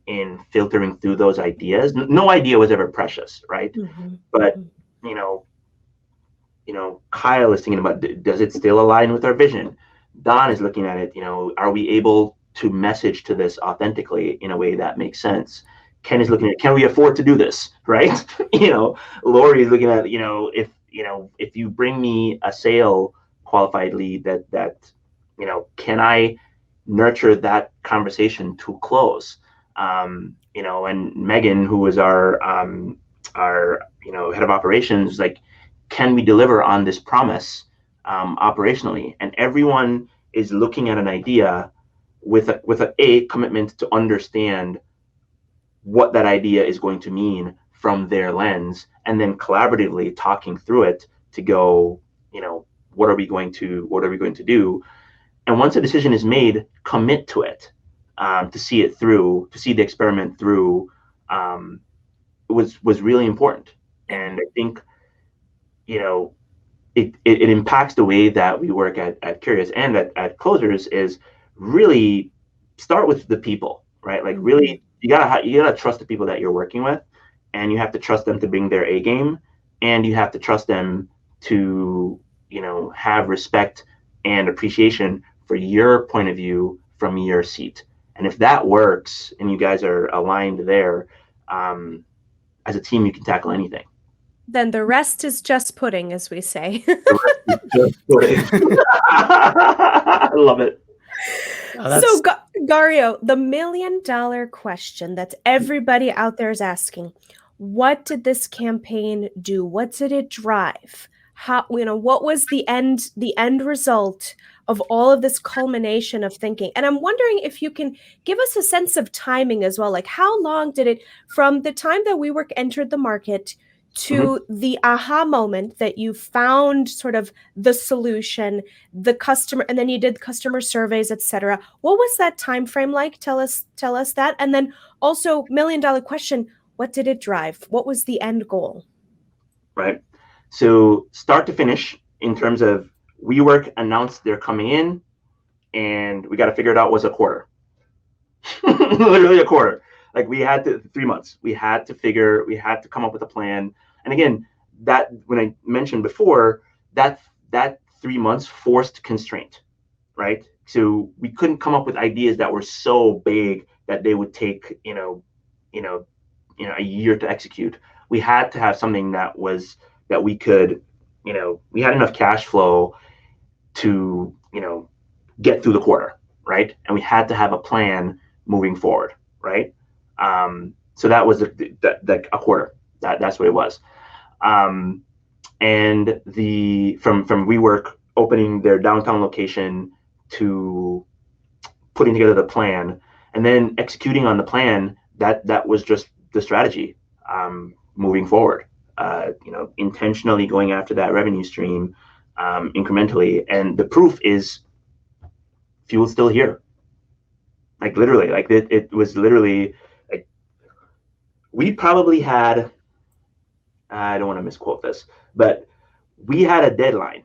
filtering through those ideas. No idea was ever precious, right? Mm-hmm. But Kyle is thinking about, does it still align with our vision? Don is looking at it, are we able to message to this authentically in a way that makes sense? Ken is looking at, can we afford to do this, right? Lori is looking at, if you bring me a sale qualified lead, that can I nurture that conversation to close? And Megan, who was our head of operations, like, can we deliver on this promise operationally? And everyone is looking at an idea with a commitment to understand what that idea is going to mean from their lens, and then collaboratively talking through it to go, what are we going to do? And once a decision is made, commit to it, to see it through, to see the experiment through, was really important. And I think, it impacts the way that we work at Curious and at Closers, is really start with the people, right? Like really, you gotta trust the people that you're working with, and you have to trust them to bring their A game, and you have to trust them to, have respect and appreciation for your point of view from your seat. And if that works and you guys are aligned there, as a team, you can tackle anything. Then the rest is just pudding, as we say. Just pudding. I love it. So, Garrio, the $1 million question that everybody out there is asking: what did this campaign do? What did it drive? How, what was the end result of all of this culmination of thinking? And I'm wondering if you can give us a sense of timing as well. Like, how long did it, from the time that WeWork entered the market to the aha moment that you found sort of the solution, the customer, and then you did customer surveys, etc. What was that time frame like? Tell us that. And then also, $1 million question: what did it drive? What was the end goal? Right. So start to finish, in terms of WeWork announced they're coming in, and we got to figure it out, was a quarter. Literally a quarter. Like, we had to, 3 months. We had to come up with a plan. And again, that, when I mentioned before, that 3 months forced constraint, right? So we couldn't come up with ideas that were so big that they would take, a year to execute. We had to have something that we could, we had enough cash flow to, get through the quarter, right? And we had to have a plan moving forward, right? So that was a quarter. That's what it was. And from WeWork opening their downtown location to putting together the plan and then executing on the plan, that was just the strategy, moving forward. Intentionally going after that revenue stream, incrementally. And the proof is fuel's still here. Like, literally, like it was literally, like, we probably had, I don't want to misquote this, but we had a deadline.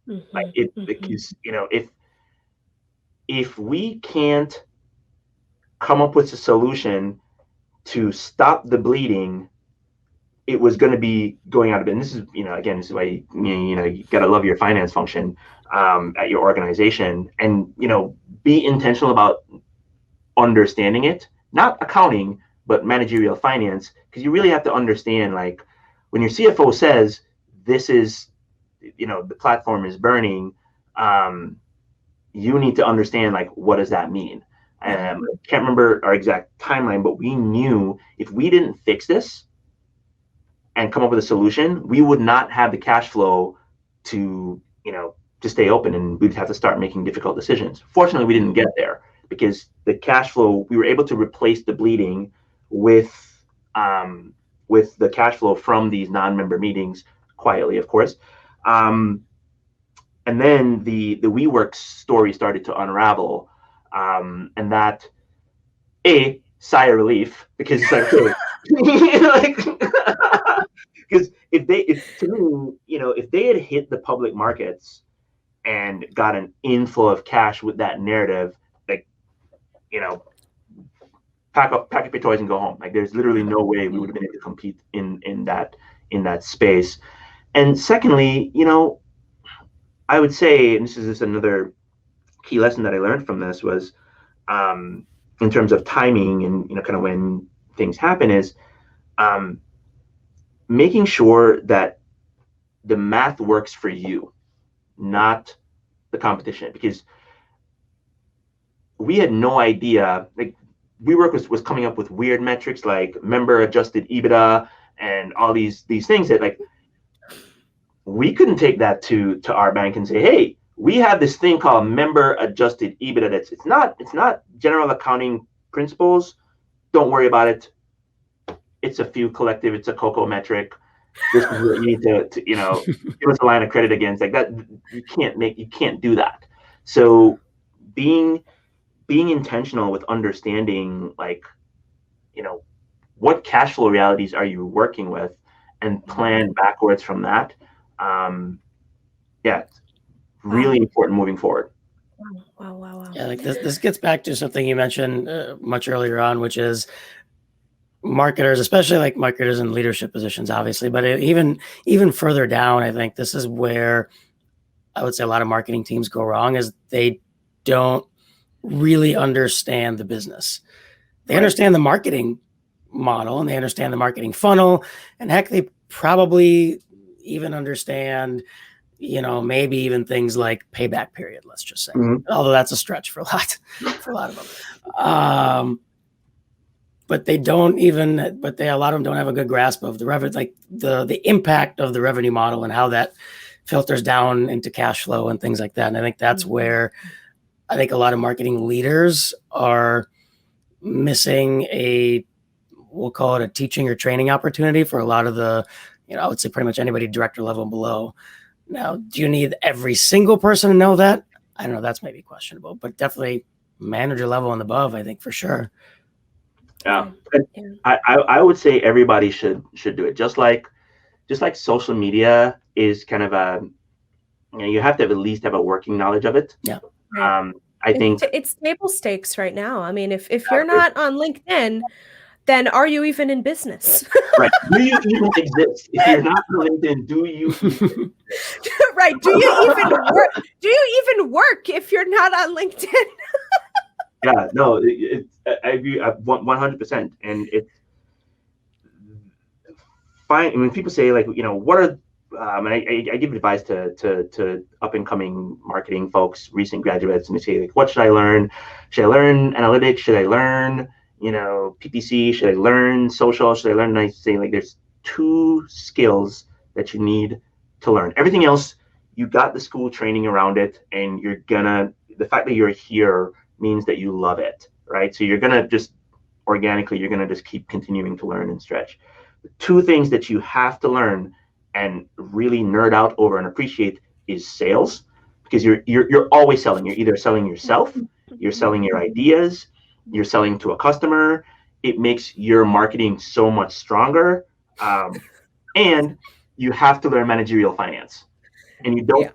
Because, if we can't come up with a solution to stop the bleeding, it was going to be going out of business. This is, again, this is why you got to love your finance function at your organization, and be intentional about understanding it, not accounting, but managerial finance, because you really have to understand, like, when your CFO says this is, the platform is burning, you need to understand, like, what does that mean? I can't remember our exact timeline, but we knew if we didn't fix this and come up with a solution, we would not have the cash flow to stay open, and we'd have to start making difficult decisions. Fortunately, we didn't get there, because the cash flow, we were able to replace the bleeding with the cash flow from these non-member meetings, quietly, of course. And then the WeWork story started to unravel, and that, sigh of relief, because it's like, because if they had hit the public markets and got an inflow of cash with that narrative, like, pack up your toys and go home. Like, there's literally no way we would have been able to compete in that space. And secondly, I would say, and this is just another key lesson that I learned from this, was in terms of timing and kind of when things happen, is making sure that the math works for you, not the competition. Because we had no idea, like, WeWork was coming up with weird metrics like member adjusted EBITDA and all these things that, like, we couldn't take that to our bank and say, hey, we have this thing called member adjusted EBITDA. It's not general accounting principles. Don't worry about it. it's a few collective, it's a cocoa metric. This is what you need to give us a line of credit against, like that. You can't do that. So being intentional with understanding, like, what cash flow realities are you working with, and plan backwards from that. It's really important moving forward. Wow. Yeah, like this gets back to something you mentioned much earlier on, which is marketers, especially like marketers in leadership positions, obviously, but even further down, I think this is where I would say a lot of marketing teams go wrong, is they don't really understand the business. They understand the marketing model and they understand the marketing funnel, and heck, they probably even understand, maybe even things like payback period, let's just say, although that's a stretch for a lot of them. But a lot of them don't have a good grasp of the revenue, like the impact of the revenue model and how that filters down into cash flow and things like that. And I think that's where I think a lot of marketing leaders are missing we'll call it a teaching or training opportunity for a lot of the, I would say pretty much anybody director level and below. Now, do you need every single person to know that? I don't know. That's maybe questionable, but definitely manager level and above, I think for sure. Yeah. I would say everybody should do it. Just like social media is kind of you have to at least have a working knowledge of it. Yeah. I think it's table stakes right now. I mean, if you're not on LinkedIn, then are you even in business? Right. Do you even exist? If you're not on LinkedIn, do you exist? Right. Do you even work? Do you even work if you're not on LinkedIn? Yeah, no, I agree 100%. And it's fine when people say, like, what are and I give advice to up and coming marketing folks, recent graduates, and they say, like, what should I learn? Should I learn analytics? Should I learn PPC? Should I learn social? Should I learn? And I say, like, there's 2 skills that you need to learn. Everything else, you got the school training around it, and the fact that you're here means that you love it, right? So you're gonna just organically, keep continuing to learn and stretch. The 2 things that you have to learn and really nerd out over and appreciate is sales, because you're always selling. You're either selling yourself, you're selling your ideas, you're selling to a customer. It makes your marketing so much stronger, and you have to learn managerial finance. And you don't,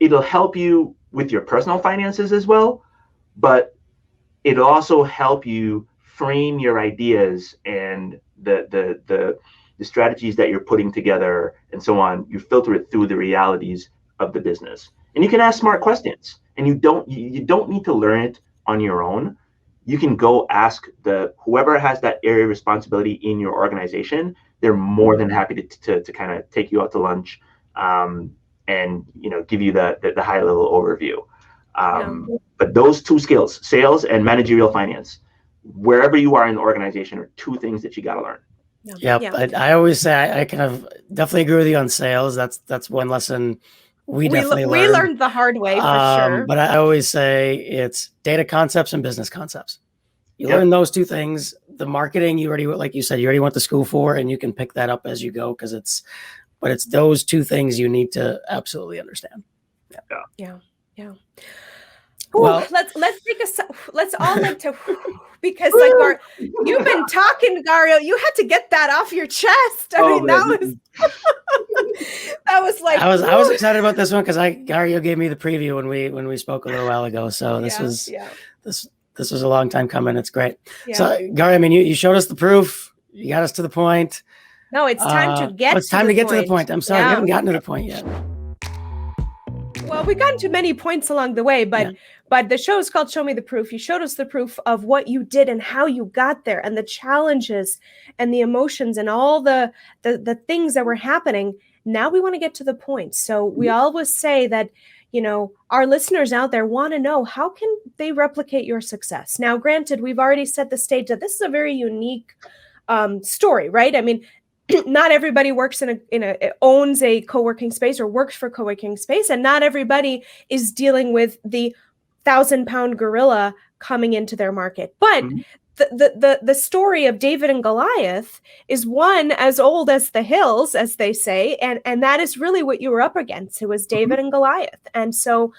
it'll help you with your personal finances as well, but it'll also help you frame your ideas and the strategies that you're putting together and so on. You filter it through the realities of the business, and you can ask smart questions. And you don't need to learn it on your own. You can go ask whoever has that area of responsibility in your organization. They're more than happy to kind of take you out to lunch, and give you the high level overview. But those 2 skills, sales and managerial finance, wherever you are in the organization, are 2 things that you got to learn. Yep. Yeah. I always say I kind of definitely agree with you on sales. That's one lesson we learned the hard way, for sure. But I always say it's data concepts and business concepts. You learn those 2 things. The marketing, you already, like you said, you already went to school for, and you can pick that up as you go, because it's those 2 things you need to absolutely understand. Yeah. Well, let's all like to, because like you've been talking, Garrio. You had to get that off your chest. I mean, that was like, I was excited about this one because Garrio gave me the preview when we spoke a little while ago. So this was a long time coming. It's great. Yeah. So Garrio, I mean, you showed us the proof. You got us to the point. No, it's time to get. It's time to get to the point. I'm sorry, we haven't gotten to the point yet. Well, we got into many points along the way, but the show is called Show Me the Proof. You showed us the proof of what you did and how you got there, and the challenges and the emotions and all the things that were happening. Now we want to get to the point. So we always say that, our listeners out there want to know, how can they replicate your success? Now, granted, we've already set the stage that this is a very unique story, right? I mean, not everybody works owns a co-working space or works for co-working space, and not everybody is dealing with the 1,000-pound gorilla coming into their market. But the story of David and Goliath is one as old as the hills, as they say, and that is really what you were up against. It was David and Goliath. And so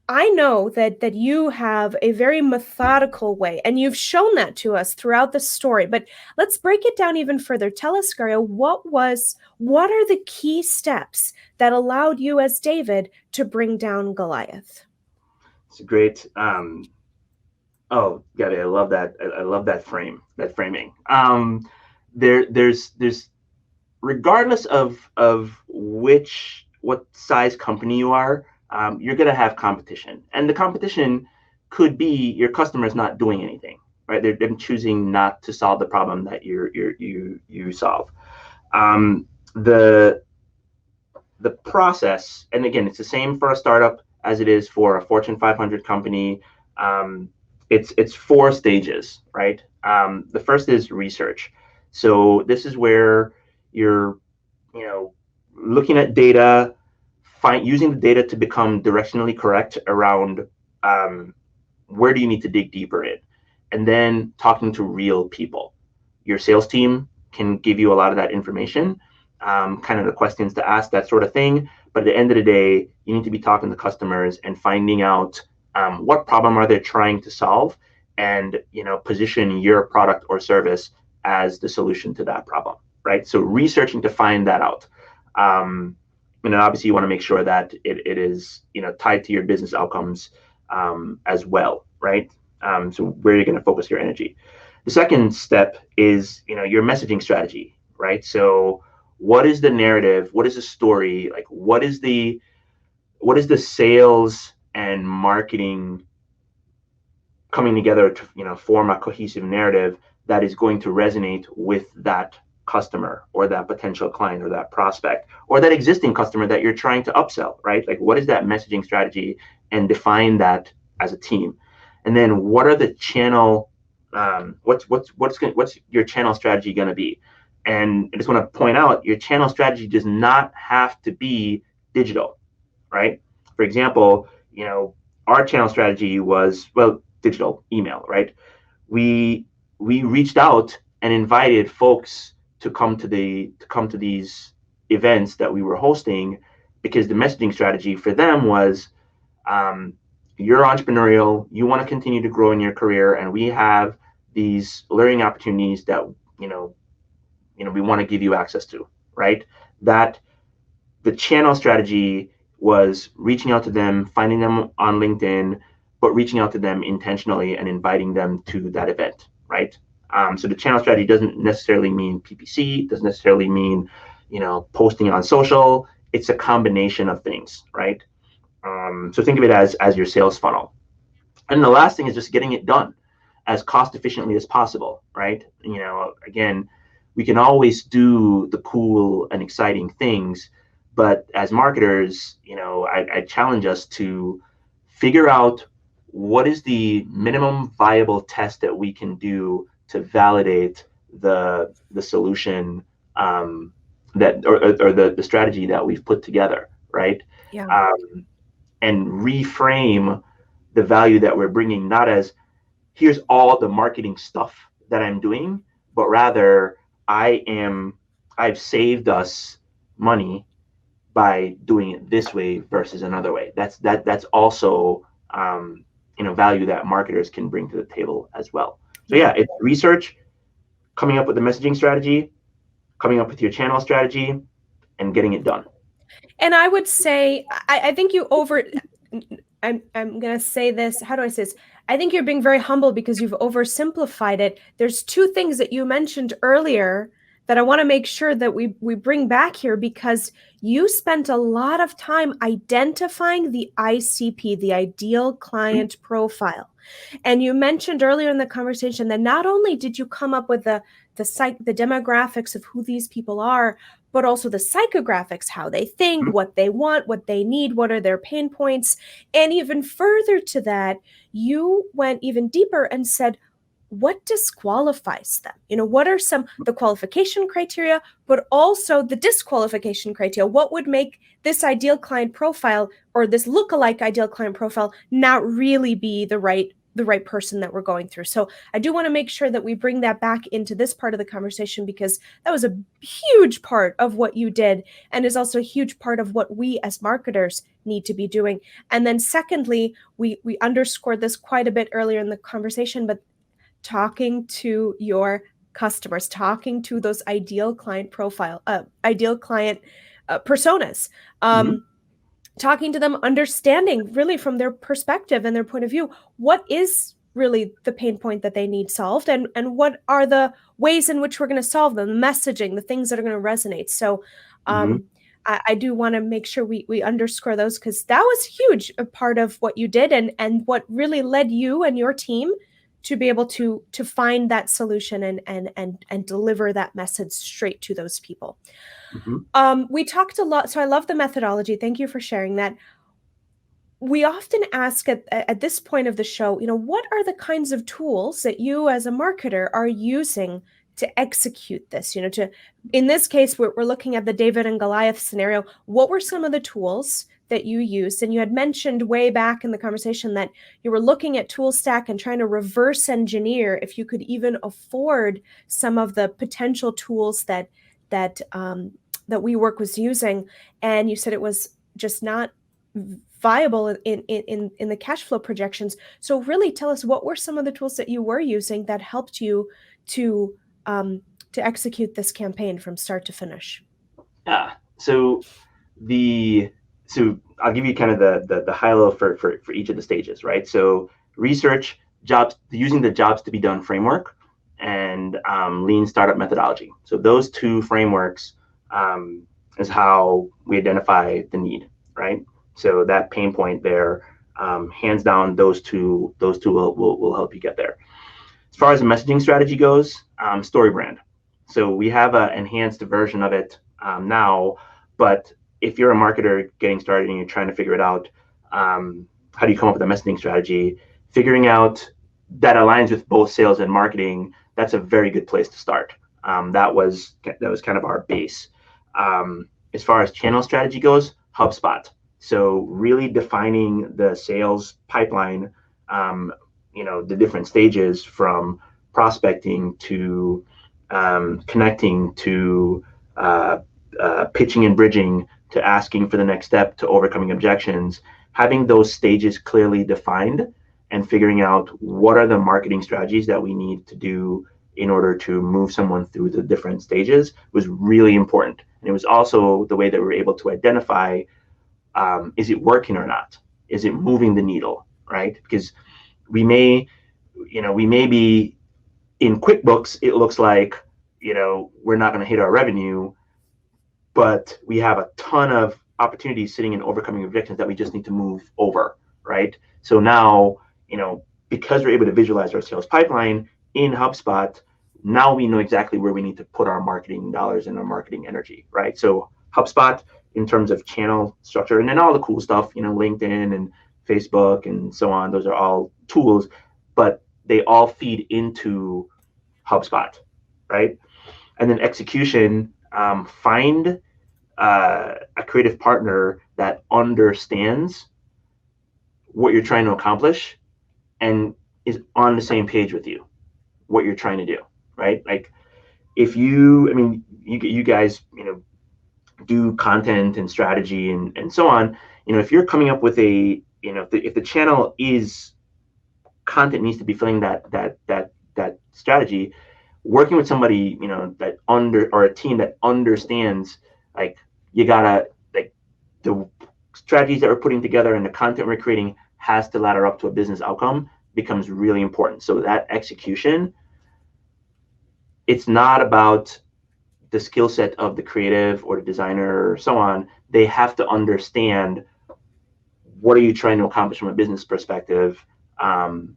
I know that you have a very methodical way, and you've shown that to us throughout the story. But let's break it down even further. Tell us, Garrio, what are the key steps that allowed you as David to bring down Goliath? It's a great. Oh, got it. I love that. I love that framing. There's regardless of what size company you are, you're going to have competition, and the competition could be your customers not doing anything, right? They're choosing not to solve the problem that you solve. The process, and again, it's the same for a startup as it is for a Fortune 500 company. It's 4 stages, right? The first is research. So this is where you're, looking at data, using the data to become directionally correct around where do you need to dig deeper in, and then talking to real people. Your sales team can give you a lot of that information, kind of the questions to ask, that sort of thing. But at the end of the day, you need to be talking to customers and finding out what problem are they trying to solve, and position your product or service as the solution to that problem, right? So researching to find that out. And then obviously you want to make sure that it is tied to your business outcomes as well, right? So where you're going to focus your energy. The second step is your messaging strategy, right? So what is the narrative? What is the story? Like what is the sales and marketing coming together to form a cohesive narrative that is going to resonate with that customer or that potential client or that prospect or that existing customer that you're trying to upsell, right? Like what is that messaging strategy, and define that as a team. And then what are the channel what's your channel strategy going to be? And I just want to point out, your channel strategy does not have to be digital, right? For example, our channel strategy was, digital email, right? We reached out and invited folks to come to these events that we were hosting, because the messaging strategy for them was, you're entrepreneurial, you want to continue to grow in your career, and we have these learning opportunities that we want to give you access to, right? That the channel strategy was reaching out to them, finding them on LinkedIn, but reaching out to them intentionally and inviting them to that event, right? So the channel strategy doesn't necessarily mean PPC, doesn't necessarily mean, posting on social. It's a combination of things, right? So think of it as your sales funnel. And the last thing is just getting it done as cost efficiently as possible, right? Again, we can always do the cool and exciting things, but as marketers, I challenge us to figure out what is the minimum viable test that we can do to validate the solution or the strategy that we've put together, right? Yeah. And reframe the value that we're bringing, not as here's all the marketing stuff that I'm doing, but rather I've saved us money by doing it this way versus another way. That's also value that marketers can bring to the table as well. So yeah, it's research, coming up with the messaging strategy, coming up with your channel strategy, and getting it done. And I would say, I think I'm going to say this, how do I say this? I think you're being very humble because you've oversimplified it. There's 2 things that you mentioned earlier that I want to make sure that we bring back here, because you spent a lot of time identifying the ICP, the ideal client profile. And you mentioned earlier in the conversation that not only did you come up with the demographics of who these people are, but also the psychographics, how they think, what they want, what they need, what are their pain points. And even further to that, you went even deeper and said, what disqualifies them? What are the qualification criteria, but also the disqualification criteria? What would make this ideal client profile or this lookalike ideal client profile not really be the right the right person that we're going through. So I do want to make sure that we bring that back into this part of the conversation, because that was a huge part of what you did and is also a huge part of what we as marketers need to be doing. And then secondly, we underscored this quite a bit earlier in the conversation, but talking to your customers, talking to those ideal client personas, talking to them, understanding really from their perspective and their point of view, what is really the pain point that they need solved, and what are the ways in which we're going to solve them, the messaging, the things that are going to resonate. So I do want to make sure we underscore those, because that was huge, a part of what you did and what really led you and your team to be able to find that solution and deliver that message straight to those people. We talked a lot, so I love the methodology. Thank you for sharing that. We often ask at this point of the show, what are the kinds of tools that you as a marketer are using to execute this? In this case, we're looking at the David and Goliath scenario. What were some of the tools that you used? And you had mentioned way back in the conversation that you were looking at tool stack and trying to reverse engineer if you could even afford some of the potential tools that WeWork was using, and you said it was just not viable in the cash flow projections. So really tell us, what were some of the tools that you were using that helped you to execute this campaign from start to finish? Yeah. So I'll give you kind of the high low for each of the stages, right? So research, jobs, using the jobs to be done framework, and lean startup methodology. So those two frameworks is how we identify the need, right? So that pain point there, hands down, those two will help you get there. As far as the messaging strategy goes, story brand. So we have an enhanced version of it now, but if you're a marketer getting started and you're trying to figure it out, how do you come up with a messaging strategy? Figuring out that aligns with both sales and marketing, that's a very good place to start. That was kind of our base. As far as channel strategy goes, HubSpot. So really defining the sales pipeline, the different stages from prospecting to connecting to pitching and bridging to asking for the next step to overcoming objections, having those stages clearly defined and figuring out what are the marketing strategies that we need to do in order to move someone through the different stages was really important. And it was also the way that we were able to identify, is it working or not? Is it moving the needle, right? Because we may be in QuickBooks, it looks like, we're not going to hit our revenue, but we have a ton of opportunities sitting in overcoming objections that we just need to move over, right? So now, because we're able to visualize our sales pipeline in HubSpot, now we know exactly where we need to put our marketing dollars and our marketing energy, right? So HubSpot in terms of channel structure, and then all the cool stuff, LinkedIn and Facebook and so on, those are all tools, but they all feed into HubSpot, right? And then execution, find a creative partner that understands what you're trying to accomplish and is on the same page with you, what you're trying to do, right? Like if you guys, do content and strategy and so on, if you're coming up with if the channel is content needs to be filling that strategy, working with somebody, or a team that understands, like, you gotta, like, the strategies that we're putting together and the content we're creating has to ladder up to a business outcome becomes really important. So that execution, it's not about the skill set of the creative or the designer or so on. They have to understand what are you trying to accomplish from a business perspective in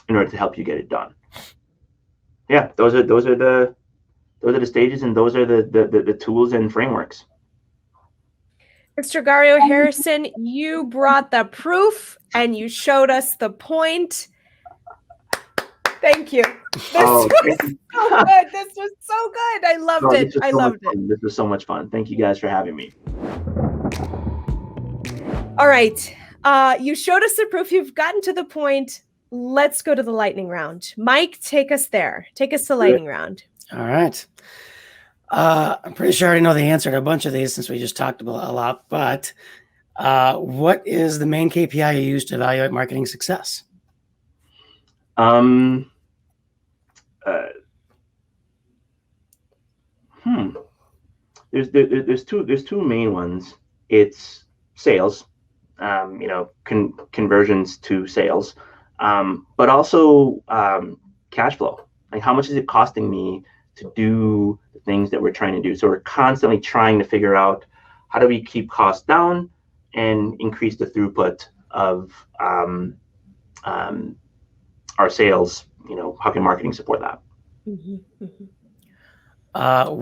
order to help you get it done. Yeah, those are the stages, and those are the tools and frameworks. Mr. Garrio Harrison, you brought the proof and you showed us the point. Thank you. This was so good. This was so good. I loved it. I loved it. This was so much fun. Thank you guys for having me. All right. You showed us the proof. You've gotten to the point. let's go to the lightning round. Mike, take us there. Take us to lightning round. All right. I'm pretty sure I already know the answer to a bunch of these since we just talked about a lot, but what is the main KPI you use to evaluate marketing success? There's two main ones. It's sales, conversions to sales, but also cash flow. Like, how much is it costing me to do the things that we're trying to do? So we're constantly trying to figure out, how do we keep costs down and increase the throughput of our sales? How can marketing support that? Mm-hmm, mm-hmm.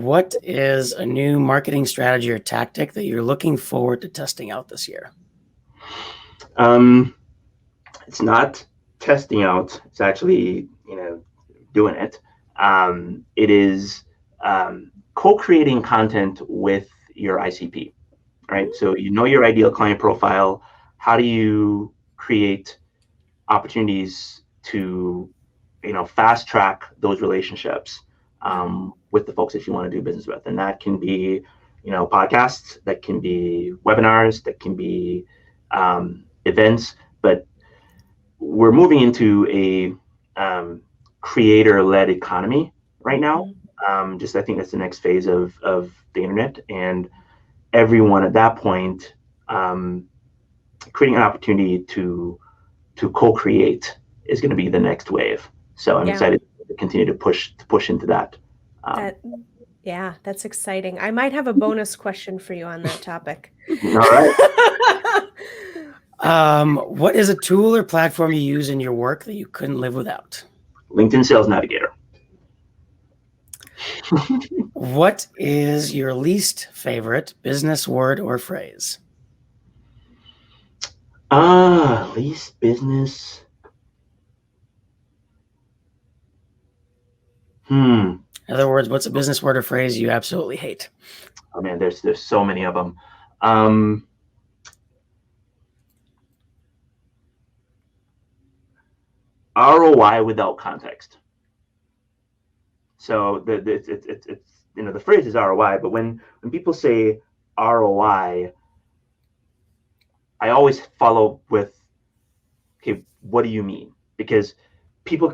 What is a new marketing strategy or tactic that you're looking forward to testing out this year? It's not testing out. It's actually, doing it. It is co-creating content with your ICP, right? So your ideal client profile. How do you create opportunities to, fast track those relationships with the folks that you want to do business with? And that can be, podcasts, that can be webinars, that can be events, but we're moving into a creator-led economy right now. I think that's the next phase of the internet, and everyone at that point creating an opportunity to co-create is going to be the next wave. So I'm excited to continue to push into that. That's exciting. I might have a bonus question for you on that topic. All right. What is a tool or platform you use in your work that you couldn't live without? LinkedIn Sales Navigator. What is your least favorite business word or phrase? Least business. In other words, what's a business word or phrase you absolutely hate? Oh man, there's so many of them. ROI without context. So it's the phrase is ROI, but when people say ROI, I always follow with, okay, what do you mean? Because you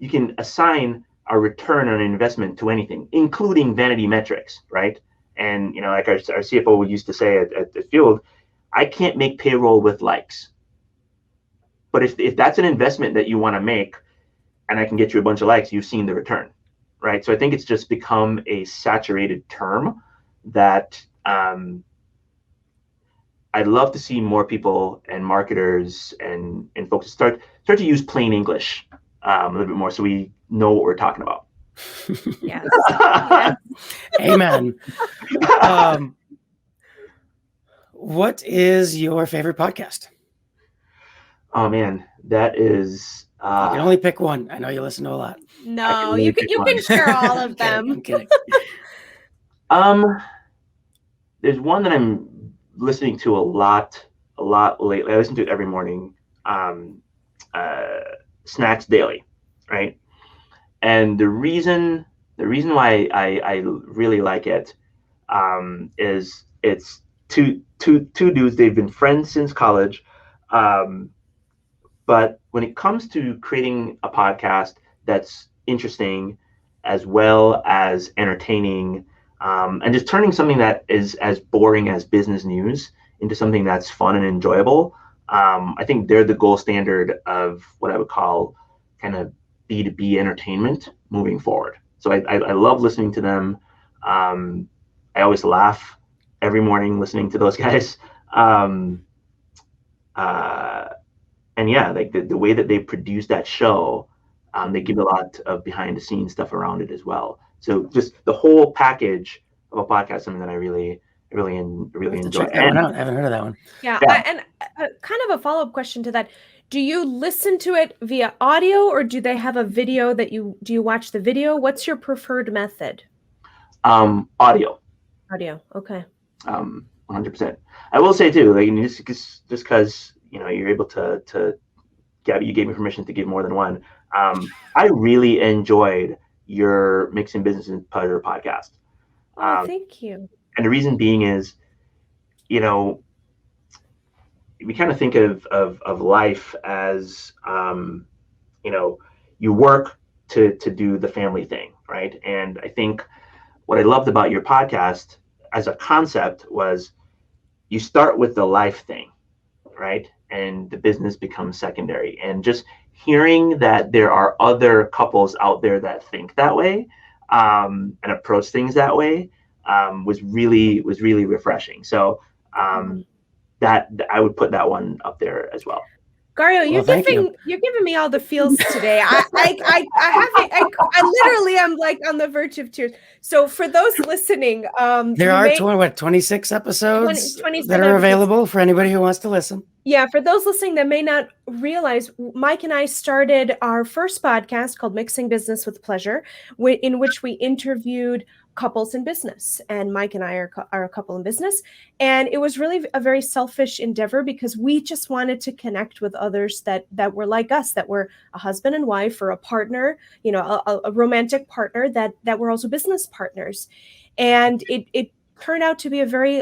can assign a return on investment to anything, including vanity metrics, right? And like our CFO used to say at the Field, I can't make payroll with likes. But if that's an investment that you want to make, and I can get you a bunch of likes, you've seen the return, right? So I think it's just become a saturated term that I'd love to see more people and marketers and folks start to use plain English a little bit more, so we know what we're talking about. Yes. Amen. What is your favorite podcast? Oh man, that is. You can only pick one. I know you listen to a lot. No, you can share all of them. I'm kidding. There's one that I'm listening to a lot lately. I listen to it every morning. Snacks Daily, right? And the reason why I really like it is it's two dudes. They've been friends since college, but when it comes to creating a podcast that's interesting as well as entertaining, and just turning something that is as boring as business news into something that's fun and enjoyable, I think they're the gold standard of what I would call kind of B2B entertainment moving forward. So I love listening to them. I always laugh every morning listening to those guys. And yeah, like the way that they produce that show, they give a lot of behind the scenes stuff around it as well. So just the whole package of a podcast, something that I really enjoy. Check that one out. I haven't heard of that one. Yeah. And kind of a follow-up question to that. Do you listen to it via audio, or do they have a video do you watch the video? What's your preferred method? Audio. Audio. Okay. 100%. I will say too, like just because you're able to Gabby, you gave me permission to give more than one. I really enjoyed your Mixing Business and Pleasure podcast. Thank you. And the reason being is, you know, we kind of think of life as, you know, you work to do the family thing, right? And I think what I loved about your podcast as a concept was you start with the life thing, right? And the business becomes secondary. And just hearing that there are other couples out there that think that way and approach things that way was really refreshing. So that I would put that one up there as well. Garrio, you're giving me all the feels today. I literally am like on the verge of tears. So for those listening, there are 26 episodes that are available for anybody who wants to listen. Yeah, for those listening that may not realize, Mike and I started our first podcast called Mixing Business with Pleasure, in which we interviewed couples in business. And Mike and I are a couple in business. And it was really a very selfish endeavor because we just wanted to connect with others that were like us, that were a husband and wife or a partner, you know, a romantic partner that were also business partners. And it turned out to be a very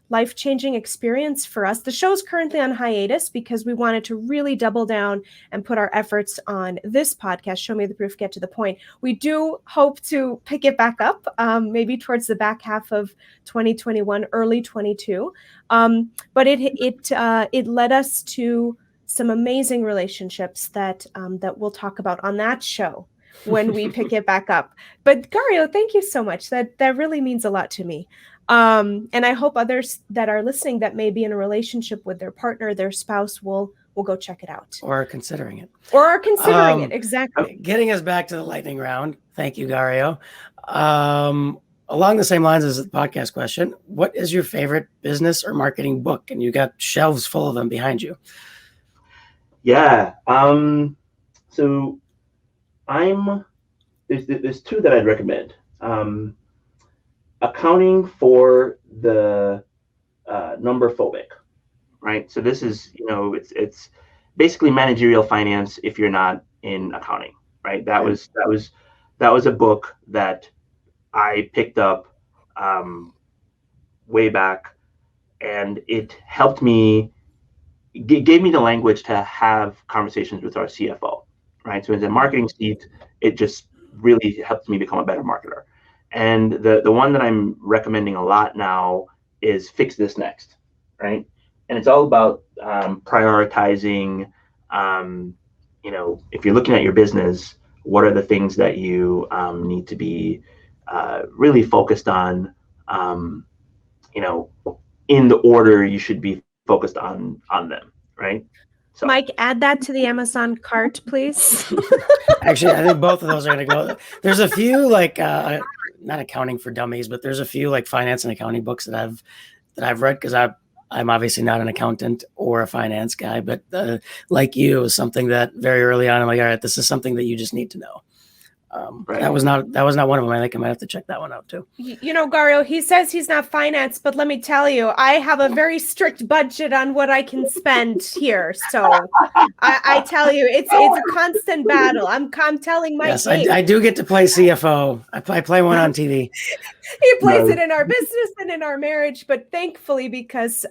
life-changing experience for us. The show's currently on hiatus because we wanted to really double down and put our efforts on this podcast, Show Me the Proof, Get to the Point. We do hope to pick it back up, maybe towards the back half of 2021, early 22. But it led us to some amazing relationships that we'll talk about on that show when we pick it back up. But Garrio, thank you so much. That really means a lot to me. And I hope others that are listening that may be in a relationship with their partner, their spouse, will go check it out. Or are considering it. Exactly. Getting us back to the lightning round. Thank you, Garrio. Along the same lines as the podcast question, what is your favorite business or marketing book? And you got shelves full of them behind you. Yeah. So there's two that I'd recommend. Accounting for the number phobic, right? So this is, you know, it's basically managerial finance if you're not in accounting, right? That was a book that I picked up way back, and it helped me, gave me the language to have conversations with our CFO, right? So as a marketing seat, it just really helped me become a better marketer. And the one that I'm recommending a lot now is Fix This Next, right? And it's all about prioritizing, you know, if you're looking at your business, what are the things that you need to be really focused on, you know, in the order you should be focused on them, right? So. Mike, add that to the Amazon cart, please. Actually, I think both of those are going to go. There's a few like not accounting for dummies, but there's a few like finance and accounting books that I've read because I'm obviously not an accountant or a finance guy, but like you, it was something that very early on I'm like, all right, this is something that you just need to know. Right. That was not one of them. I think I might have to check that one out too. You know, Garrio, he says he's not finance, but let me tell you, I have a very strict budget on what I can spend here. So I tell you, it's a constant battle. I'm telling Mike. Yes, I do get to play CFO. I play one on TV. He plays it in our business and in our marriage, but thankfully because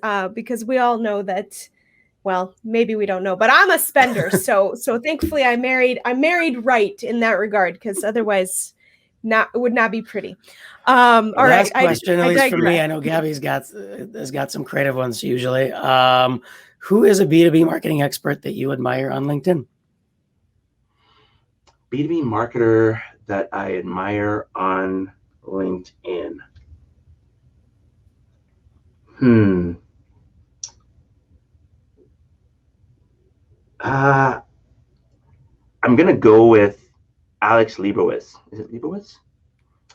we all know that. Well, maybe we don't know, but I'm a spender. So thankfully I'm married right in that regard, because otherwise it would not be pretty. All Last right. Question, at least for me, I know Gabby's has got some creative ones usually. Who is a B2B marketing expert that you admire on LinkedIn? B2B marketer that I admire on LinkedIn. I'm gonna go with Alex Liebowitz. Is it Liebowitz?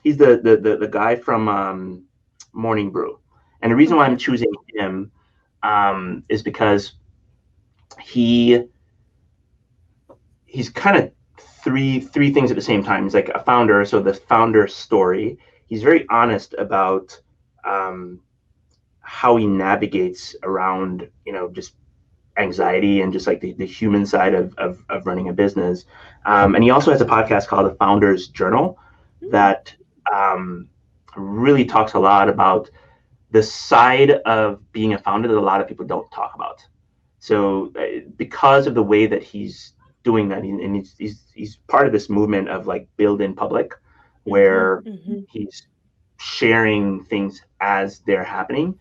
He's the guy from Morning Brew, and the reason why I'm choosing him is because he's kind of three things at the same time. He's like a founder, so the founder story. He's very honest about how he navigates around, you know, just anxiety and just like the human side of running a business. And he also has a podcast called The Founder's Journal that really talks a lot about the side of being a founder that a lot of people don't talk about. So because of the way that he's doing that, and he's part of this movement of like build in public, where he's sharing things as they're happening.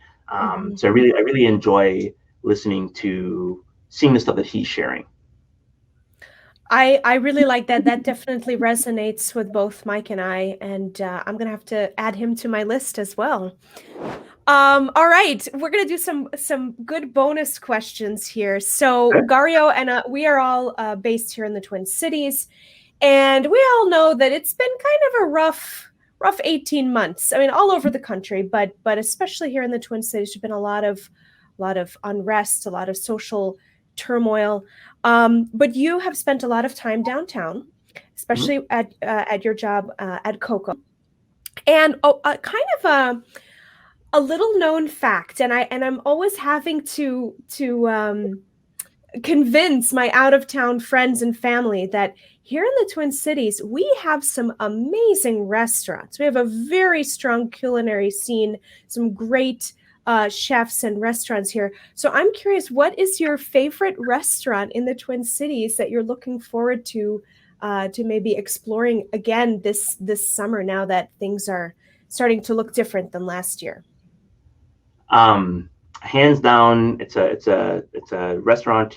So I really enjoy listening to seeing the stuff that he's sharing. I really like that. That definitely resonates with both Mike and I, and I'm gonna have to add him to my list as well. All right, we're gonna do some good bonus questions here. So Garrio and we are all based here in the Twin Cities, and we all know that it's been kind of a rough 18 months. I mean, all over the country, but especially here in the Twin Cities, there's been a lot of unrest, a lot of social turmoil. But you have spent a lot of time downtown, especially at your job at Coco, and kind of a little known fact, and I'm always having to convince my out of town friends and family that here in the Twin Cities we have some amazing restaurants. We have a very strong culinary scene, some great chefs and restaurants here. So I'm curious, what is your favorite restaurant in the Twin Cities that you're looking forward to maybe exploring again this summer, now that things are starting to look different than last year? Hands down, it's a restaurant.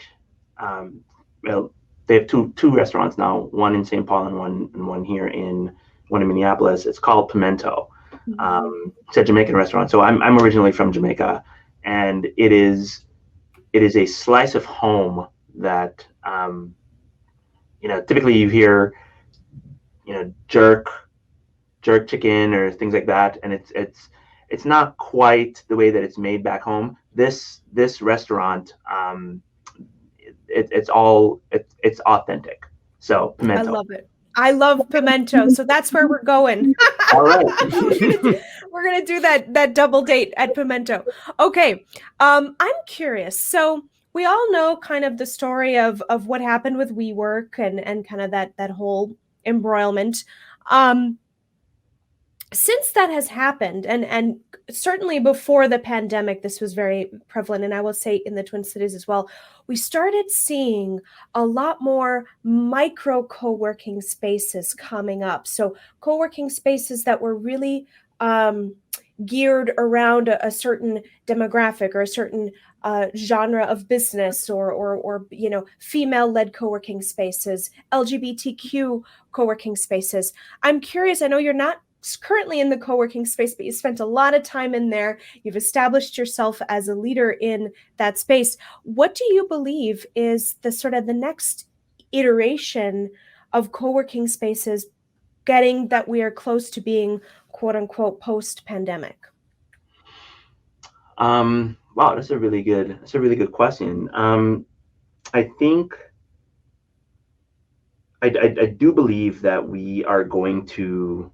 Well, they have two restaurants now, one in St. Paul and one here in Minneapolis. It's called Pimento. It's a Jamaican restaurant. So I'm originally from Jamaica, and it is a slice of home that typically you hear jerk chicken or things like that, and it's not quite the way that it's made back home. This restaurant, it's authentic. So Pimento. I love it. I love Pimento, so that's where we're going. All right. We're gonna do that double date at Pimento. Okay, I'm curious. So we all know kind of the story of what happened with WeWork and kind of that whole embroilment. Since that has happened, and certainly before the pandemic, this was very prevalent, and I will say in the Twin Cities as well, we started seeing a lot more micro co-working spaces coming up. So co-working spaces that were really geared around a certain demographic or a certain genre of business, or female-led co-working spaces, LGBTQ co-working spaces. I'm curious, I know you're not currently in the co-working space, but you spent a lot of time in there. You've established yourself as a leader in that space. What do you believe is the next iteration of co-working spaces, getting that we are close to being quote unquote post-pandemic? Wow, that's a really good question. I think I do believe that we are going to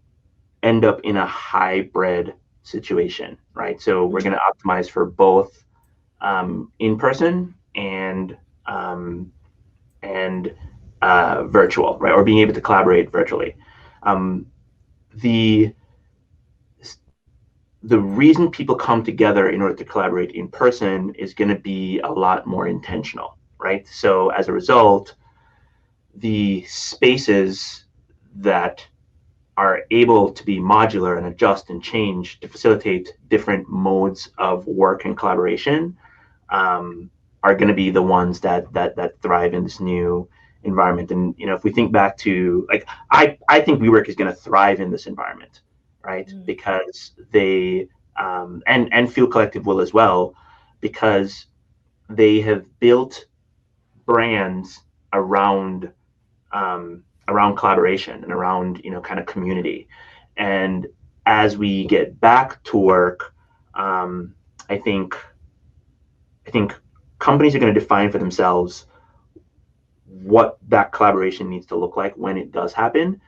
end up in a hybrid situation, right? So we're going to optimize for both in person and virtual, right? Or being able to collaborate virtually. The reason people come together in order to collaborate in person is going to be a lot more intentional, right? So as a result, the spaces that are able to be modular and adjust and change to facilitate different modes of work and collaboration are going to be the ones that thrive in this new environment. And if we think back to I think WeWork is going to thrive in this environment, right? Because they and Feel Collective will as well, because they have built brands around collaboration and around kind of community. And as we get back to work, I think companies are going to define for themselves what that collaboration needs to look like when it does happen,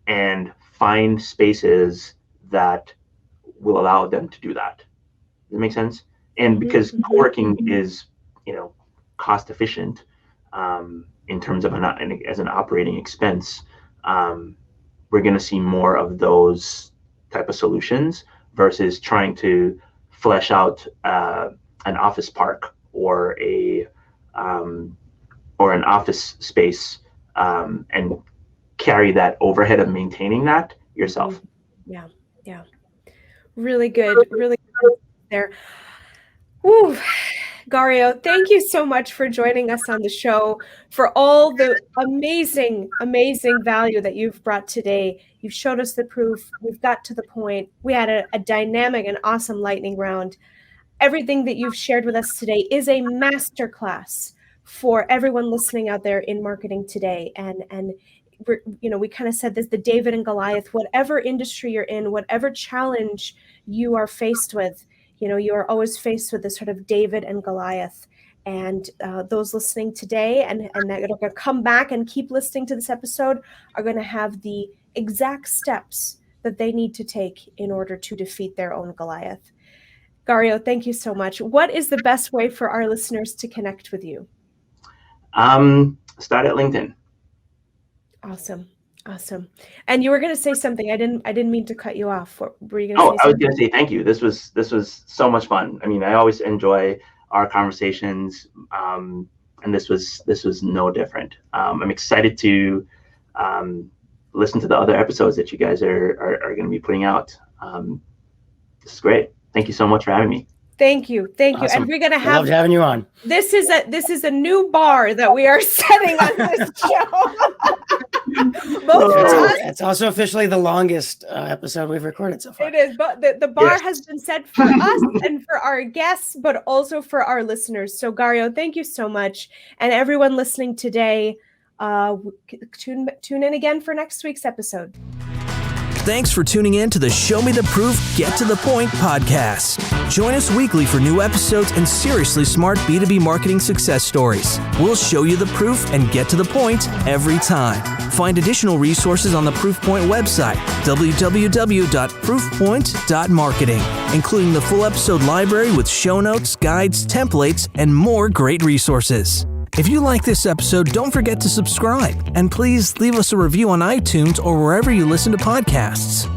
and find spaces that will allow them to do that. Does that make sense? And because co-working is cost efficient in terms of as an operating expense, we're going to see more of those type of solutions versus trying to flesh out an office park or an office space and carry that overhead of maintaining that yourself. Yeah. Really good there. Woo. Garrio, thank you so much for joining us on the show, for all the amazing value that you've brought today. You've showed us the proof. We've got to the point. We had a dynamic and awesome lightning round. Everything that you've shared with us today is a masterclass for everyone listening out there in marketing today. And we kind of said this, the David and Goliath, whatever industry you're in, whatever challenge you are faced with, you are always faced with this sort of David and Goliath. And those listening today and that are going to come back and keep listening to this episode are going to have the exact steps that they need to take in order to defeat their own Goliath. Garrio, thank you so much. What is the best way for our listeners to connect with you? Start at LinkedIn. Awesome. And you were going to say something. I didn't mean to cut you off. What were you going to say? I was going to say thank you. This was so much fun. I mean, I always enjoy our conversations, and this was no different. I'm excited to listen to the other episodes that you guys are going to be putting out. This is great. Thank you so much for having me. Thank you. Awesome. And we're going to have loved having you on. This is a new bar that we are setting on this show. It's also officially the longest episode we've recorded so far. It is, but the bar has been set for us and for our guests, but also for our listeners. So Garrio, thank you so much. And everyone listening today, tune in again for next week's episode. Thanks for tuning in to the Show Me the Proof, Get to the Point podcast. Join us weekly for new episodes and seriously smart B2B marketing success stories. We'll show you the proof and get to the point every time. Find additional resources on the Proofpoint website, www.proofpoint.marketing, including the full episode library with show notes, guides, templates, and more great resources. If you like this episode, don't forget to subscribe, and please leave us a review on iTunes or wherever you listen to podcasts.